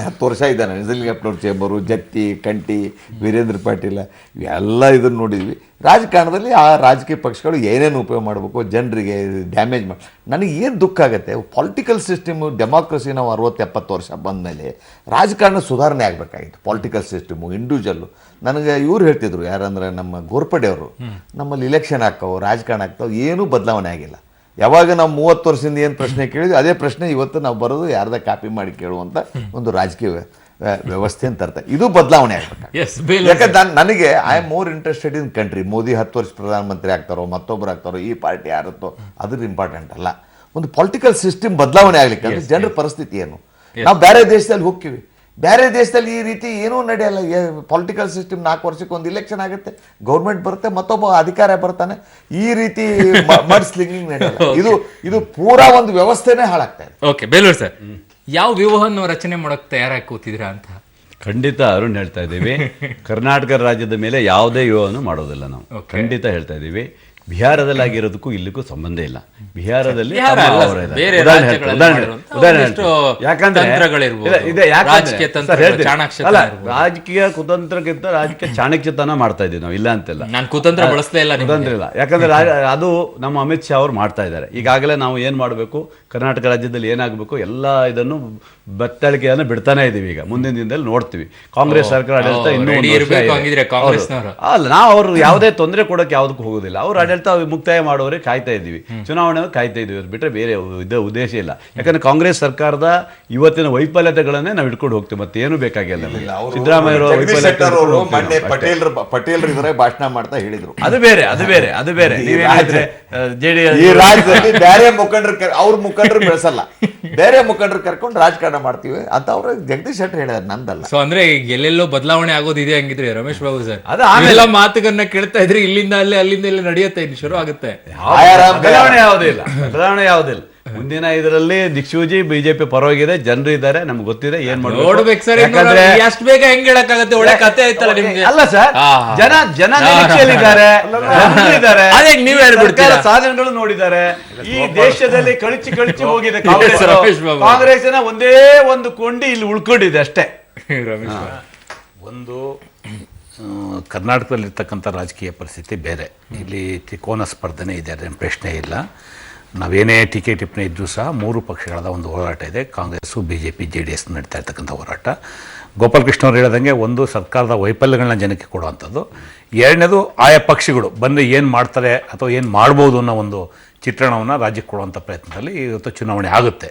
10 ವರ್ಷ ಇದ್ದಾನೆ. ನಿಜಲಿಂಗಪ್ಪನವ್ರ ಚೇಂಬರು, ಜತ್ತಿ, ಕಂಟಿ, ವೀರೇಂದ್ರ ಪಾಟೀಲ, ಇವೆಲ್ಲ ಇದನ್ನು ನೋಡಿದ್ವಿ. ರಾಜಕಾರಣದಲ್ಲಿ ಆ ರಾಜಕೀಯ ಪಕ್ಷಗಳು ಏನೇನು ಉಪಯೋಗ ಮಾಡಬೇಕು, ಜನರಿಗೆ ಡ್ಯಾಮೇಜ್ ಮಾಡಿ. ನನಗೆ ಏನು ದುಃಖ ಆಗುತ್ತೆ, ಪೊಲಿಟಿಕಲ್ ಸಿಸ್ಟಮು, ಡೆಮಾಕ್ರಸಿ ನಾವು 60-70 ವರ್ಷ ಬಂದಮೇಲೆ ರಾಜಕಾರಣ ಸುಧಾರಣೆ ಆಗಬೇಕಾಗಿತ್ತು. Political system, individual. ನನಗೆ ಇವ್ರು ಹೇಳ್ತಿದ್ರು, ಯಾರಂದ್ರೆ ನಮ್ಮ ಗೋರ್ಪಡೆ ಅವರು, ನಮ್ಮಲ್ಲಿ ಇಲೆಕ್ಷನ್ ಆಗ್ತಾವೆ, ರಾಜಕಾರಣ ಆಗ್ತಾವೆ, ಏನೂ ಬದಲಾವಣೆ ಆಗಿಲ್ಲ. ಯಾವಾಗ ನಾವು 30 ವರ್ಷದಿಂದ ಏನು ಪ್ರಶ್ನೆ ಕೇಳಿದ್ವಿ ಅದೇ ಪ್ರಶ್ನೆ ಇವತ್ತು ನಾವು ಬರೋದು ಯಾರ್ದ ಕಾಪಿ ಮಾಡಿ ಕೇಳುವಂಥ ಒಂದು ರಾಜಕೀಯ ವ್ಯವಸ್ಥೆ ಅಂತ ಅರ್ಥ. ಇದು ಬದಲಾವಣೆ ಆಗ್ಬೇಕು. ಯಾಕಂದ್ರೆ ನನಗೆ I am more interested in country. Modi 10 ವರ್ಷ ಪ್ರಧಾನಮಂತ್ರಿ ಆಗ್ತಾರೋ, ಮತ್ತೊಬ್ಬರು ಆಗ್ತಾರೋ, ಈ ಪಾರ್ಟಿ ಯಾರುತ್ತೋ ಅದ್ರ ಇಂಪಾರ್ಟೆಂಟ್ ಅಲ್ಲ. ಒಂದು ಪೊಲಿಟಿಕಲ್ ಸಿಸ್ಟಮ್ ಬದಲಾವಣೆ ಆಗ್ಲಿಕ್ಕೆ ಜನರ ಪರಿಸ್ಥಿತಿ ಏನು. ನಾವು ಬೇರೆ ದೇಶದಲ್ಲಿ ಹೋಗ್ತೀವಿ, ಬೇರೆ ದೇಶದಲ್ಲಿ ಈ ರೀತಿ ಏನೂ ನಡೆಯಲ್ಲ. ಪೊಲಿಟಿಕಲ್ ಸಿಸ್ಟಮ್ 4 ವರ್ಷಕ್ಕೆ ಒಂದು ಇಲೆಕ್ಷನ್ ಆಗುತ್ತೆ, ಗೌರ್ಮೆಂಟ್ ಬರುತ್ತೆ, ಮತ್ತೊಬ್ಬ ಅಧಿಕಾರ ಬರ್ತಾನೆ. ಈ ರೀತಿ ಮಡ್ಸ್ಲಿಂಗಿಂಗ್ ನಡೆಯಲ್ಲ. ಇದು ಪೂರಾ ಒಂದು ವ್ಯವಸ್ಥೆನೇ ಹಾಳಾಗ್ತಾ ಇದೆ. ಓಕೆ, ಬೇಲೂರು ಸರ್, ಯಾವ ವ್ಯೂಹವನ್ನು ರಚನೆ ಮಾಡೋಕೆ ತಯಾರಾಗಿ ಕೂತಿದ್ದೀರಾ ಅಂತ? ಖಂಡಿತ ಅರುಣ್ ಹೇಳ್ತಾ ಇದ್ದೀವಿ. ಕರ್ನಾಟಕ ರಾಜ್ಯದ ಮೇಲೆ ಯಾವುದೇ ವ್ಯೂಹವನ್ನು ಮಾಡೋದಿಲ್ಲ ನಾವು. ಖಂಡಿತ ಹೇಳ್ತಾ ಇದ್ದೀವಿ. ಬಿಹಾರದಲ್ಲಿ ಆಗಿರೋದಕ್ಕೂ ಇಲ್ಲಿಗೂ ಸಂಬಂಧ ಇಲ್ಲ. ಬಿಹಾರದಲ್ಲಿ ಬಿಹಾರ ಅಲ್ಲ ಸರ್, ಬೇರೆ ರಾಜ್ಯಗಳಲ್ಲಿ ಒಂದಿಷ್ಟು ತಂತ್ರಗಳಿರ್ಬೋದು, ರಾಜಕೀಯ ತಂತ್ರಗಳು, ಚಾಣಾಕ್ಷತನ ಇರ್ಬೋದು. ರಾಜಕೀಯ ಕುತಂತ್ರಕ್ಕಿಂತ ರಾಜಕೀಯ ಚಾಣಕ್ಯತನ ಮಾಡ್ತಾ ಇದ್ದೀವಿ ನಾವು, ಇಲ್ಲ ಅಂತೆಲ್ಲ. ನಾನು ಕುತಂತ್ರ ಬಳಸಲೇ ಇಲ್ಲ. ಕುತಂತ್ರ ಇಲ್ಲ, ಯಾಕಂದ್ರೆ ಅದು ನಮ್ಮ ಅಮಿತ್ ಶಾ ಅವರು ಮಾಡ್ತಾ ಇದ್ದಾರೆ. ಈಗಾಗಲೇ ನಾವು ಏನು ಮಾಡಬೇಕು, ಕರ್ನಾಟಕ ರಾಜ್ಯದಲ್ಲಿ ಏನಾಗಬೇಕು ಎಲ್ಲ ಇದನ್ನು ಬತ್ತಳಿಕೆಯನ್ನು ಬಿಡ್ತಾನೆ ಇದ್ದೀವಿ. ಈಗ ಮುಂದಿನ ದಿನದಲ್ಲಿ ನೋಡ್ತೀವಿ. ಕಾಂಗ್ರೆಸ್ ಸರ್ಕಾರ ಆಡಳಿತ ಇನ್ನೂ ಇರ್ಬೇಕು ಹಂಗಿದ್ರೆ ಕಾಂಗ್ರೆಸ್ನವರು. ಅಲ್ಲ, ನಾವು ಅವರು ಯಾವುದೇ ತೊಂದರೆ ಕೊಡೋಕೆ ಯಾವುದಕ್ಕೂ ಹೋಗೋದಿಲ್ಲ. ಅವ್ರು ಆಡಳಿತ ತಾವು ಮುಕ್ತಾಯ ಮಾಡೋರೆ ಕಾಯ್ತಾ ಇದ್ದೀವಿ, ಚುನಾವಣೆ ಕಾಯ್ತಾ ಇದ್ದೀವಿ ಬಿಟ್ಟರೆ ಬೇರೆ ಉದ್ದೇಶ ಇಲ್ಲ. ಯಾಕಂದ್ರೆ ಕಾಂಗ್ರೆಸ್ ಸರ್ಕಾರದ ಇವತ್ತಿನ ವೈಫಲ್ಯತೆಗಳನ್ನೇ ನಾವು ಇಟ್ಕೊಂಡು ಹೋಗ್ತೀವಿ, ಮತ್ತೆ ಏನು ಬೇಕಾಗಿಲ್ಲ. ಸಿದ್ದರಾಮಯ್ಯ ಪಟೇಲ್ರು ಇದ್ರೆ ಭಾಷಣ ಮಾಡ್ತಾ ಹೇಳಿದ್ರು, ಅದು ಬೇರೆ ನೀವೇನಿದ್ರೆ ಈ ರಾಜ್ಯದಲ್ಲಿ ಬೇರೆ ಮುಖಂಡರು ಅವ್ರ ಮುಖಂಡರು ಬೆಳೆಸಲ್ಲ, ಬೇರೆ ಮುಖಂಡರು ಕರ್ಕೊಂಡು ರಾಜಕಾರಣ ಮಾಡ್ತೀವಿ ಅಂತ ಅವ್ರು ಜಗದೀಶ್ ಶೆಟ್ಟರ್ ಹೇಳಿದಾರೆ, ನಂದಲ್ಲ. ಸೊ ಅಂದ್ರೆ ಎಲ್ಲೆಲ್ಲೋ ಬದಲಾವಣೆ ಆಗೋದಿದೆ ಹಂಗಿದ್ರೆ ರಮೇಶ್ ಬಾಬು ಸರ್, ಅದು ಆಮೇಲೆ ಎಲ್ಲ ಮಾತುಗಳನ್ನ ಕೇಳ್ತಾ ಇದ್ರೆ ಇಲ್ಲಿಂದ ಅಲ್ಲಿಂದ ಇಲ್ಲಿ ನಡೆಯುತ್ತೆ, ಇನ್ನು ಶುರು ಆಗುತ್ತೆ. ಬದಲಾವಣೆ ಯಾವುದಿಲ್ಲ. ಮುಂದಿನ ಇದರಲ್ಲಿ ದಿಕ್ಸೂಜಿ ಬಿಜೆಪಿ ಪರವಾಗಿದೆ, ಜನರು ಇದ್ದಾರೆ, ನಮ್ಗೆ ಗೊತ್ತಿದೆ ಏನ್ ನೋಡ್ಬೇಕು ಸರ್. ಎಷ್ಟು ಬೇಗ ಹೆಂಗ್ ಹೇಳಕ್ಕಾಗತ್ತೆ, ಒಳ್ಳೆ ಕತೆ ಆಯ್ತಲ್ಲ ನಿಮ್ಗೆ. ಅಲ್ಲ ಸರ್, ಜನ ನಿರೀಕ್ಷೆಯಲ್ಲಿದ್ದಾರೆ, ಅದೇ ನೀವ್ ಹೇಳ್ಬಿಡ್ತೀರಾ, ಸಾಧನೆಗಳು ನೋಡಿದ್ದಾರೆ. ಈ ದೇಶದಲ್ಲಿ ಕಳಿಸಿ ಹೋಗಿದೆ ಕಾಂಗ್ರೆಸ್ನ ಒಂದೇ ಒಂದು ಕೊಂಡಿ ಇಲ್ಲಿ ಉಳ್ಕೊಂಡಿದೆ ಅಷ್ಟೇ. ಒಂದು ಕರ್ನಾಟಕದಲ್ಲಿರ್ತಕ್ಕಂಥ ರಾಜಕೀಯ ಪರಿಸ್ಥಿತಿ ಬೇರೆ, ಇಲ್ಲಿ ತ್ರಿಕೋನ ಸ್ಪರ್ಧೆನೇ ಇದೆ, ಅದೇನು ಪ್ರಶ್ನೆ ಇಲ್ಲ. ನಾವೇನೇ ಟೀಕೆ ಟಿಪ್ಪಣಿ ಇದ್ದರೂ ಸಹ ಮೂರು ಪಕ್ಷಗಳಾದ ಒಂದು ಹೋರಾಟ ಇದೆ, ಕಾಂಗ್ರೆಸ್ಸು BJP JDS ನಡೀತಾ ಇರ್ತಕ್ಕಂಥ ಹೋರಾಟ. ಗೋಪಾಲಕೃಷ್ಣ ಅವರು ಹೇಳಿದಂಗೆ ಒಂದು ಸರ್ಕಾರದ ವೈಫಲ್ಯಗಳನ್ನ ಜನಕ್ಕೆ ಕೊಡುವಂಥದ್ದು, ಎರಡನೇದು ಆಯಾ ಪಕ್ಷಗಳು ಬಂದರೆ ಏನು ಮಾಡ್ತಾರೆ ಅಥವಾ ಏನು ಮಾಡ್ಬೋದು ಅನ್ನೋ ಒಂದು ಚಿತ್ರಣವನ್ನು ರಾಜ್ಯಕ್ಕೆ ಕೊಡುವಂಥ ಪ್ರಯತ್ನದಲ್ಲಿ ಇವತ್ತು ಚುನಾವಣೆ ಆಗುತ್ತೆ.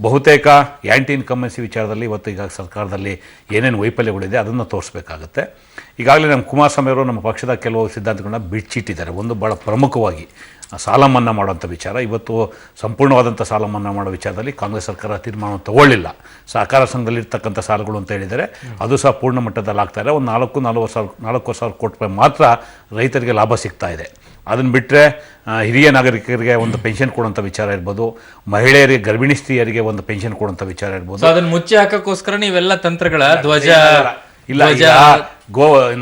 ಬಹುತೇಕ ಆ್ಯಂಟಿ ಇನ್ಕಂಬೆನ್ಸಿ ವಿಚಾರದಲ್ಲಿ ಇವತ್ತು ಈಗ ಸರ್ಕಾರದಲ್ಲಿ ಏನೇನು ವೈಫಲ್ಯಗಳಿದೆ ಅದನ್ನು ತೋರಿಸ್ಬೇಕಾಗುತ್ತೆ. ಈಗಾಗಲೇ ನಮ್ಮ ಕುಮಾರಸ್ವಾಮಿ ಅವರು ನಮ್ಮ ಪಕ್ಷದ ಕೆಲವು ಸಿದ್ಧಾಂತಗಳನ್ನ ಬಿಚ್ಚಿಟ್ಟಿದ್ದಾರೆ. ಒಂದು ಭಾಳ ಪ್ರಮುಖವಾಗಿ ಸಾಲ ಮನ್ನಾ ಮಾಡುವಂಥ ವಿಚಾರ. ಇವತ್ತು ಸಂಪೂರ್ಣವಾದಂಥ ಸಾಲ ಮನ್ನಾ ಮಾಡೋ ವಿಚಾರದಲ್ಲಿ ಕಾಂಗ್ರೆಸ್ ಸರ್ಕಾರ ತೀರ್ಮಾನ ತಗೊಳ್ಳಿಲ್ಲ. ಸಹಕಾರ ಸಂಘದಲ್ಲಿರ್ತಕ್ಕಂಥ ಸಾಲಗಳು ಅಂತ ಹೇಳಿದರೆ ಅದು ಸಹ ಪೂರ್ಣ ಮಟ್ಟದಲ್ಲಿ ಆಗ್ತಾ ಇದೆ. ಒಂದು 4,000 ಕೋಟಿ ರೂಪಾಯಿ ಮಾತ್ರ ರೈತರಿಗೆ ಲಾಭ ಸಿಗ್ತಾ ಇದೆ. ಅದನ್ನು ಬಿಟ್ಟರೆ ಹಿರಿಯ ನಾಗರಿಕರಿಗೆ ಒಂದು ಪೆನ್ಷನ್ ಕೊಡುವಂಥ ವಿಚಾರ ಇರ್ಬೋದು, ಮಹಿಳೆಯರಿಗೆ ಗರ್ಭಿಣಿ ಸ್ತ್ರೀಯರಿಗೆ ಒಂದು ಪೆನ್ಷನ್ ಕೊಡುವಂಥ ವಿಚಾರ ಇರ್ಬೋದು. ಅದನ್ನ ಮುಚ್ಚಿ ಹಾಕೋಸ್ಕರ ನೀವೆಲ್ಲ ತಂತ್ರಗಳ ಧ್ವಜ ಇಲ್ಲ,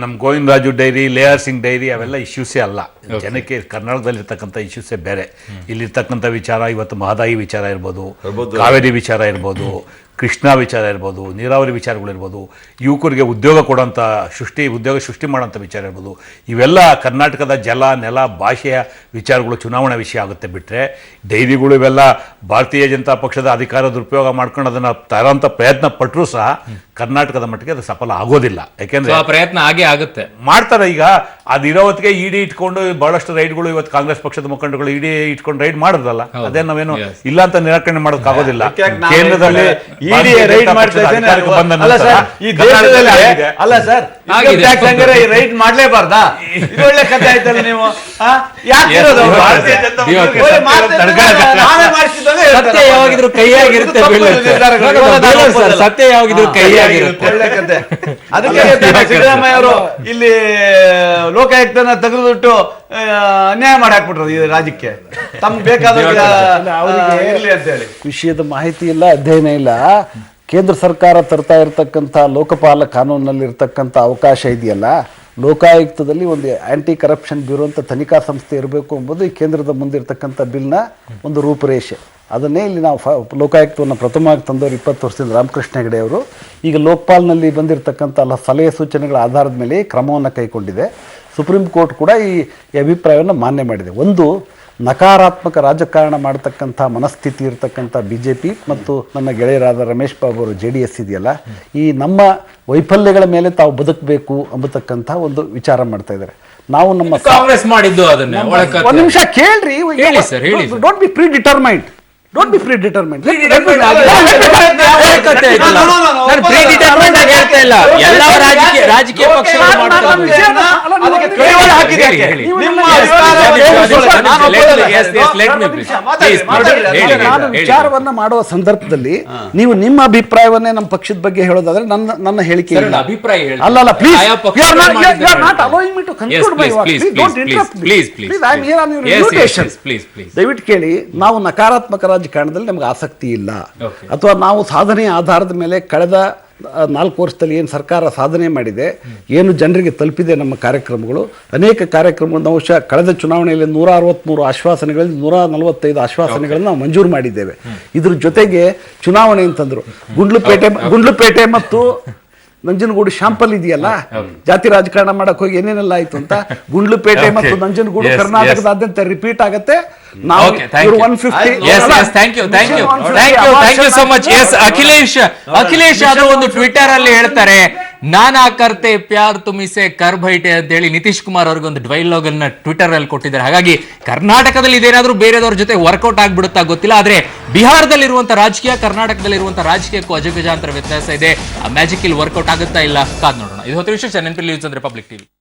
ನಮ್ಮ Govindaraju dairy, layer Singh dairy ಅವೆಲ್ಲ ಇಶ್ಯೂಸೇ ಅಲ್ಲ. ಜನಕ್ಕೆ ಕರ್ನಾಟಕದಲ್ಲಿರ್ತಕ್ಕಂಥ ಇಶ್ಯೂಸೇ ಬೇರೆ. ಇಲ್ಲಿರ್ತಕ್ಕಂಥ ವಿಚಾರ ಇವತ್ತು ಮಹದಾಯಿ ವಿಚಾರ ಇರ್ಬೋದು, ಕಾವೇರಿ ವಿಚಾರ ಇರ್ಬೋದು, ಕೃಷ್ಣಾ ವಿಚಾರ ಇರ್ಬೋದು, ನೀರಾವರಿ ವಿಚಾರಗಳಿರ್ಬೋದು, ಯುವಕರಿಗೆ ಉದ್ಯೋಗ ಕೊಡೋಂಥ ಉದ್ಯೋಗ ಸೃಷ್ಟಿ ಮಾಡೋಂಥ ವಿಚಾರ ಇರ್ಬೋದು, ಇವೆಲ್ಲ ಕರ್ನಾಟಕದ ಜಲ ನೆಲ ಭಾಷೆಯ ವಿಚಾರಗಳು ಚುನಾವಣಾ ವಿಷಯ ಆಗುತ್ತೆ. ಬಿಟ್ಟರೆ ಡೈರಿಗಳು ಇವೆಲ್ಲ ಭಾರತೀಯ ಜನತಾ ಪಕ್ಷದ ಅಧಿಕಾರ ದುರುಪಯೋಗ ಮಾಡ್ಕೊಂಡು ಅದನ್ನು ತರೋಂಥ ಪ್ರಯತ್ನ ಪಟ್ಟರೂ ಸಹ ಕರ್ನಾಟಕದ ಮಟ್ಟಿಗೆ ಅದು ಸಫಲ ಆಗೋದಿಲ್ಲ. ಯಾಕೆಂದ್ರೆ ಪ್ರಯತ್ನ ಆಗೇ ಆಗುತ್ತೆ, ಮಾಡ್ತಾರೆ. ಈಗ ಅದಿರೋ ಹೊತ್ತಿಗೆ ಇಡಿ ಇಟ್ಕೊಂಡು ಬಹಳಷ್ಟು ರೈಡ್ಗಳು ಇವತ್ತು ಕಾಂಗ್ರೆಸ್ ಪಕ್ಷದ ಮುಖಂಡಗಳು ಇಡಿ ಇಟ್ಕೊಂಡು ರೈಡ್ ಮಾಡಿದ್ರಲ್ಲ, ಅದೇ ನಾವೇನು ಇಲ್ಲ ಅಂತ ನಿರಾಕರಣೆ ಮಾಡೋಕ್ಕಾಗೋದಿಲ್ಲ. ಕೇಂದ್ರದಲ್ಲಿ ರೈಡ್ ಮಾಡ್ಲೇಬಾರ್ದಾ? ಒಳ್ಳೆ ಕಥೆ ಆಯ್ತಲ್ಲ. ನೀವು ಸತ್ಯ ಯಾವಾಗಿದ್ರು ಕೈಯಾಗಿರುತ್ತೆ, ಸತ್ಯ ಯಾವಾಗಿದ್ರು ಕೈಯಾಗಿರುತ್ತೆ. ಒಳ್ಳೆ ಕಥೆ. ಅದಕ್ಕೆ ಸಿದ್ದರಾಮಯ್ಯ ಅವರು ಇಲ್ಲಿ ಲೋಕಾಯುಕ್ತನ ತೆಗೆದುಬಿಟ್ಟು ಅನ್ಯಾಯ ಮಾಡಿ ಹಾಕ್ಬಿಟ್ರು ಈ ರಾಜ್ಯಕ್ಕೆ. ತಮ್ಗೆ ಬೇಕಾದ ವಿಷಯದ ಮಾಹಿತಿ ಇಲ್ಲ, ಅಧ್ಯಯನ ಇಲ್ಲ. ಕೇಂದ್ರ ಸರ್ಕಾರ ತರ್ತಾ ಇರತಕ್ಕಂಥ ಲೋಕಪಾಲ ಕಾನೂನಿನಲ್ಲಿರ್ತಕ್ಕಂಥ ಅವಕಾಶ ಇದೆಯಲ್ಲ, ಲೋಕಾಯುಕ್ತದಲ್ಲಿ ಒಂದು ಆ್ಯಂಟಿ ಕರಪ್ಷನ್ ಬ್ಯೂರೋ ಅಂತ ತನಿಖಾ ಸಂಸ್ಥೆ ಇರಬೇಕು ಎಂಬುದು ಈ ಕೇಂದ್ರದ ಮುಂದಿರ್ತಕ್ಕಂಥ ಬಿಲ್ನ ಒಂದು ರೂಪುರೇಷೆ. ಅದನ್ನೇ ಇಲ್ಲಿ ನಾವು ಲೋಕಾಯುಕ್ತವನ್ನು ಪ್ರಥಮವಾಗಿ ತಂದವರು 20 ವರ್ಷದಿಂದ ರಾಮಕೃಷ್ಣ ಹೆಗಡೆ ಅವರು. ಈಗ ಲೋಕಪಾಲ್ನಲ್ಲಿ ಬಂದಿರತಕ್ಕಂಥ ಸಲಹೆ ಸೂಚನೆಗಳ ಆಧಾರದ ಮೇಲೆ ಕ್ರಮವನ್ನು ಕೈಗೊಂಡಿದೆ. ಸುಪ್ರೀಂ ಕೋರ್ಟ್ ಕೂಡ ಈ ಅಭಿಪ್ರಾಯವನ್ನು ಮಾನ್ಯ ಮಾಡಿದೆ. ಒಂದು ನಕಾರಾತ್ಮಕ ರಾಜಕಾರಣ ಮಾಡತಕ್ಕಂಥ ಮನಸ್ಥಿತಿ ಇರತಕ್ಕಂಥ BJP ಮತ್ತು ನನ್ನ ಗೆಳೆಯರಾದ ರಮೇಶ್ ಬಾಬು ಅವರು JDS ಇದೆಯಲ್ಲ, ಈ ನಮ್ಮ ವೈಫಲ್ಯಗಳ ಮೇಲೆ ತಾವು ಬದುಕಬೇಕು ಎಂಬತಕ್ಕಂಥ ಒಂದು ವಿಚಾರ ಮಾಡ್ತಾ ಇದ್ದಾರೆ. ನಾವು ನಮ್ಮ ಕಾಂಗ್ರೆಸ್ ಮಾಡಿದ್ದು ಅದನ್ನ ಒಂದು ನಿಮಿಷ ಕೇಳ್ರಿ. ಹೇಳಿ ಸರ್, ಹೇಳಿ. Don't be predetermined. ಎಲ್ಲ ರಾಜಕೀಯ ಪಕ್ಷಗಳು ವಿಚಾರವನ್ನ ಮಾಡುವ ಸಂದರ್ಭದಲ್ಲಿ ನೀವು ನಿಮ್ಮ ಅಭಿಪ್ರಾಯವನ್ನೇ ನಮ್ಮ ಪಕ್ಷದ ಬಗ್ಗೆ ಹೇಳೋದಾದ್ರೆ ನನ್ನ ಹೇಳಿಕೆ ಅಭಿಪ್ರಾಯ ಅಲ್ಲ. ಪ್ಲೀಸ್ ದಯವಿಟ್ಟು ಕೇಳಿ. ನಾವು ನಕಾರಾತ್ಮಕ ರಾಜಕಾರಣದಲ್ಲಿ ನಮ್ಗೆ ಆಸಕ್ತಿ ಇಲ್ಲ, ಅಥವಾ ನಾವು ಸಾಧನೆಯ ಆಧಾರದ ಮೇಲೆ ಕಳೆದ 4 ವರ್ಷದಲ್ಲಿ ಏನು ಸರ್ಕಾರ ಸಾಧನೆ ಮಾಡಿದೆ, ಏನು ಜನರಿಗೆ ತಲುಪಿದೆ ನಮ್ಮ ಕಾರ್ಯಕ್ರಮಗಳು, ಅನೇಕ ಕಾರ್ಯಕ್ರಮಗಳು. ನಾವು ಕಳೆದ ಚುನಾವಣೆಯಲ್ಲಿ 163 ಆಶ್ವಾಸನೆಗಳಲ್ಲಿ 145 ಆಶ್ವಾಸನೆಗಳನ್ನು ನಾವು ಮಂಜೂರು ಮಾಡಿದ್ದೇವೆ. ಇದ್ರ ಜೊತೆಗೆ ಚುನಾವಣೆ ಅಂತಂದ್ರು ಗುಂಡ್ಲುಪೇಟೆ ಮತ್ತು ನಂಜನಗೂಡು ಶಾಂಪಲ್ ಇದೆಯಲ್ಲ, ಜಾತಿ ರಾಜಕಾರಣ ಮಾಡಕ್ ಹೋಗಿ ಏನೇನೆಲ್ಲ ಆಯ್ತು ಅಂತ. ಗುಂಡ್ಲುಪೇಟೆ ಮತ್ತು ನಂಜನಗೂಡು ಕರ್ನಾಟಕದಾದ್ಯಂತ ರಿಪೀಟ್ ಆಗತ್ತೆ. ಅಖಿಲೇಶ್ ಅದು ಒಂದು ಟ್ವಿಟರ್ ಅಲ್ಲಿ ಹೇಳ್ತಾರೆ, ನಾನಾ ಕರ್ತೆ ಪ್ಯಾರ್ ತುಮಿಸೆ ಕರ್ ಬೈಟೆ ಅಂತ ಹೇಳಿ ನಿತೀಶ್ ಕುಮಾರ್ ಅವ್ರಿಗೆ ಒಂದು ಡೈಲಾಗ್ ಅನ್ನ ಟ್ವಿಟರ್ ಅಲ್ಲಿ ಕೊಟ್ಟಿದ್ದಾರೆ. ಹಾಗಾಗಿ ಕರ್ನಾಟಕದಲ್ಲಿ ಇದೇನಾದ್ರೂ ಬೇರೆದವ್ರ ಜೊತೆ ವರ್ಕೌಟ್ ಆಗ್ಬಿಡುತ್ತಾ ಗೊತ್ತಿಲ್ಲ. ಆದ್ರೆ ಬಿಹಾರದಲ್ಲಿರುವಂತ ರಾಜಕೀಯ, ಕರ್ನಾಟಕದಲ್ಲಿರುವಂತ ರಾಜಕೀಯಕ್ಕೂ ಅಜಗಜಾಂತರ ವ್ಯತ್ಯಾಸ ಇದೆ. ಆ ಮ್ಯಾಜಿಕ್ ಇಲ್ಲಿ ವರ್ಕೌಟ್ ಆಗುತ್ತಾ ಇಲ್ಲ ಕಾದ್ ನೋಡೋಣ. ಇದು ಹೊತ್ತು ವಿಶೇಷ ನೆನಪಿಲ್ಲಿ ನ್ಯೂಸ್ ಅಂದ್ರೆ ಪಬ್ಲಿಕ್ ಟಿವಿ.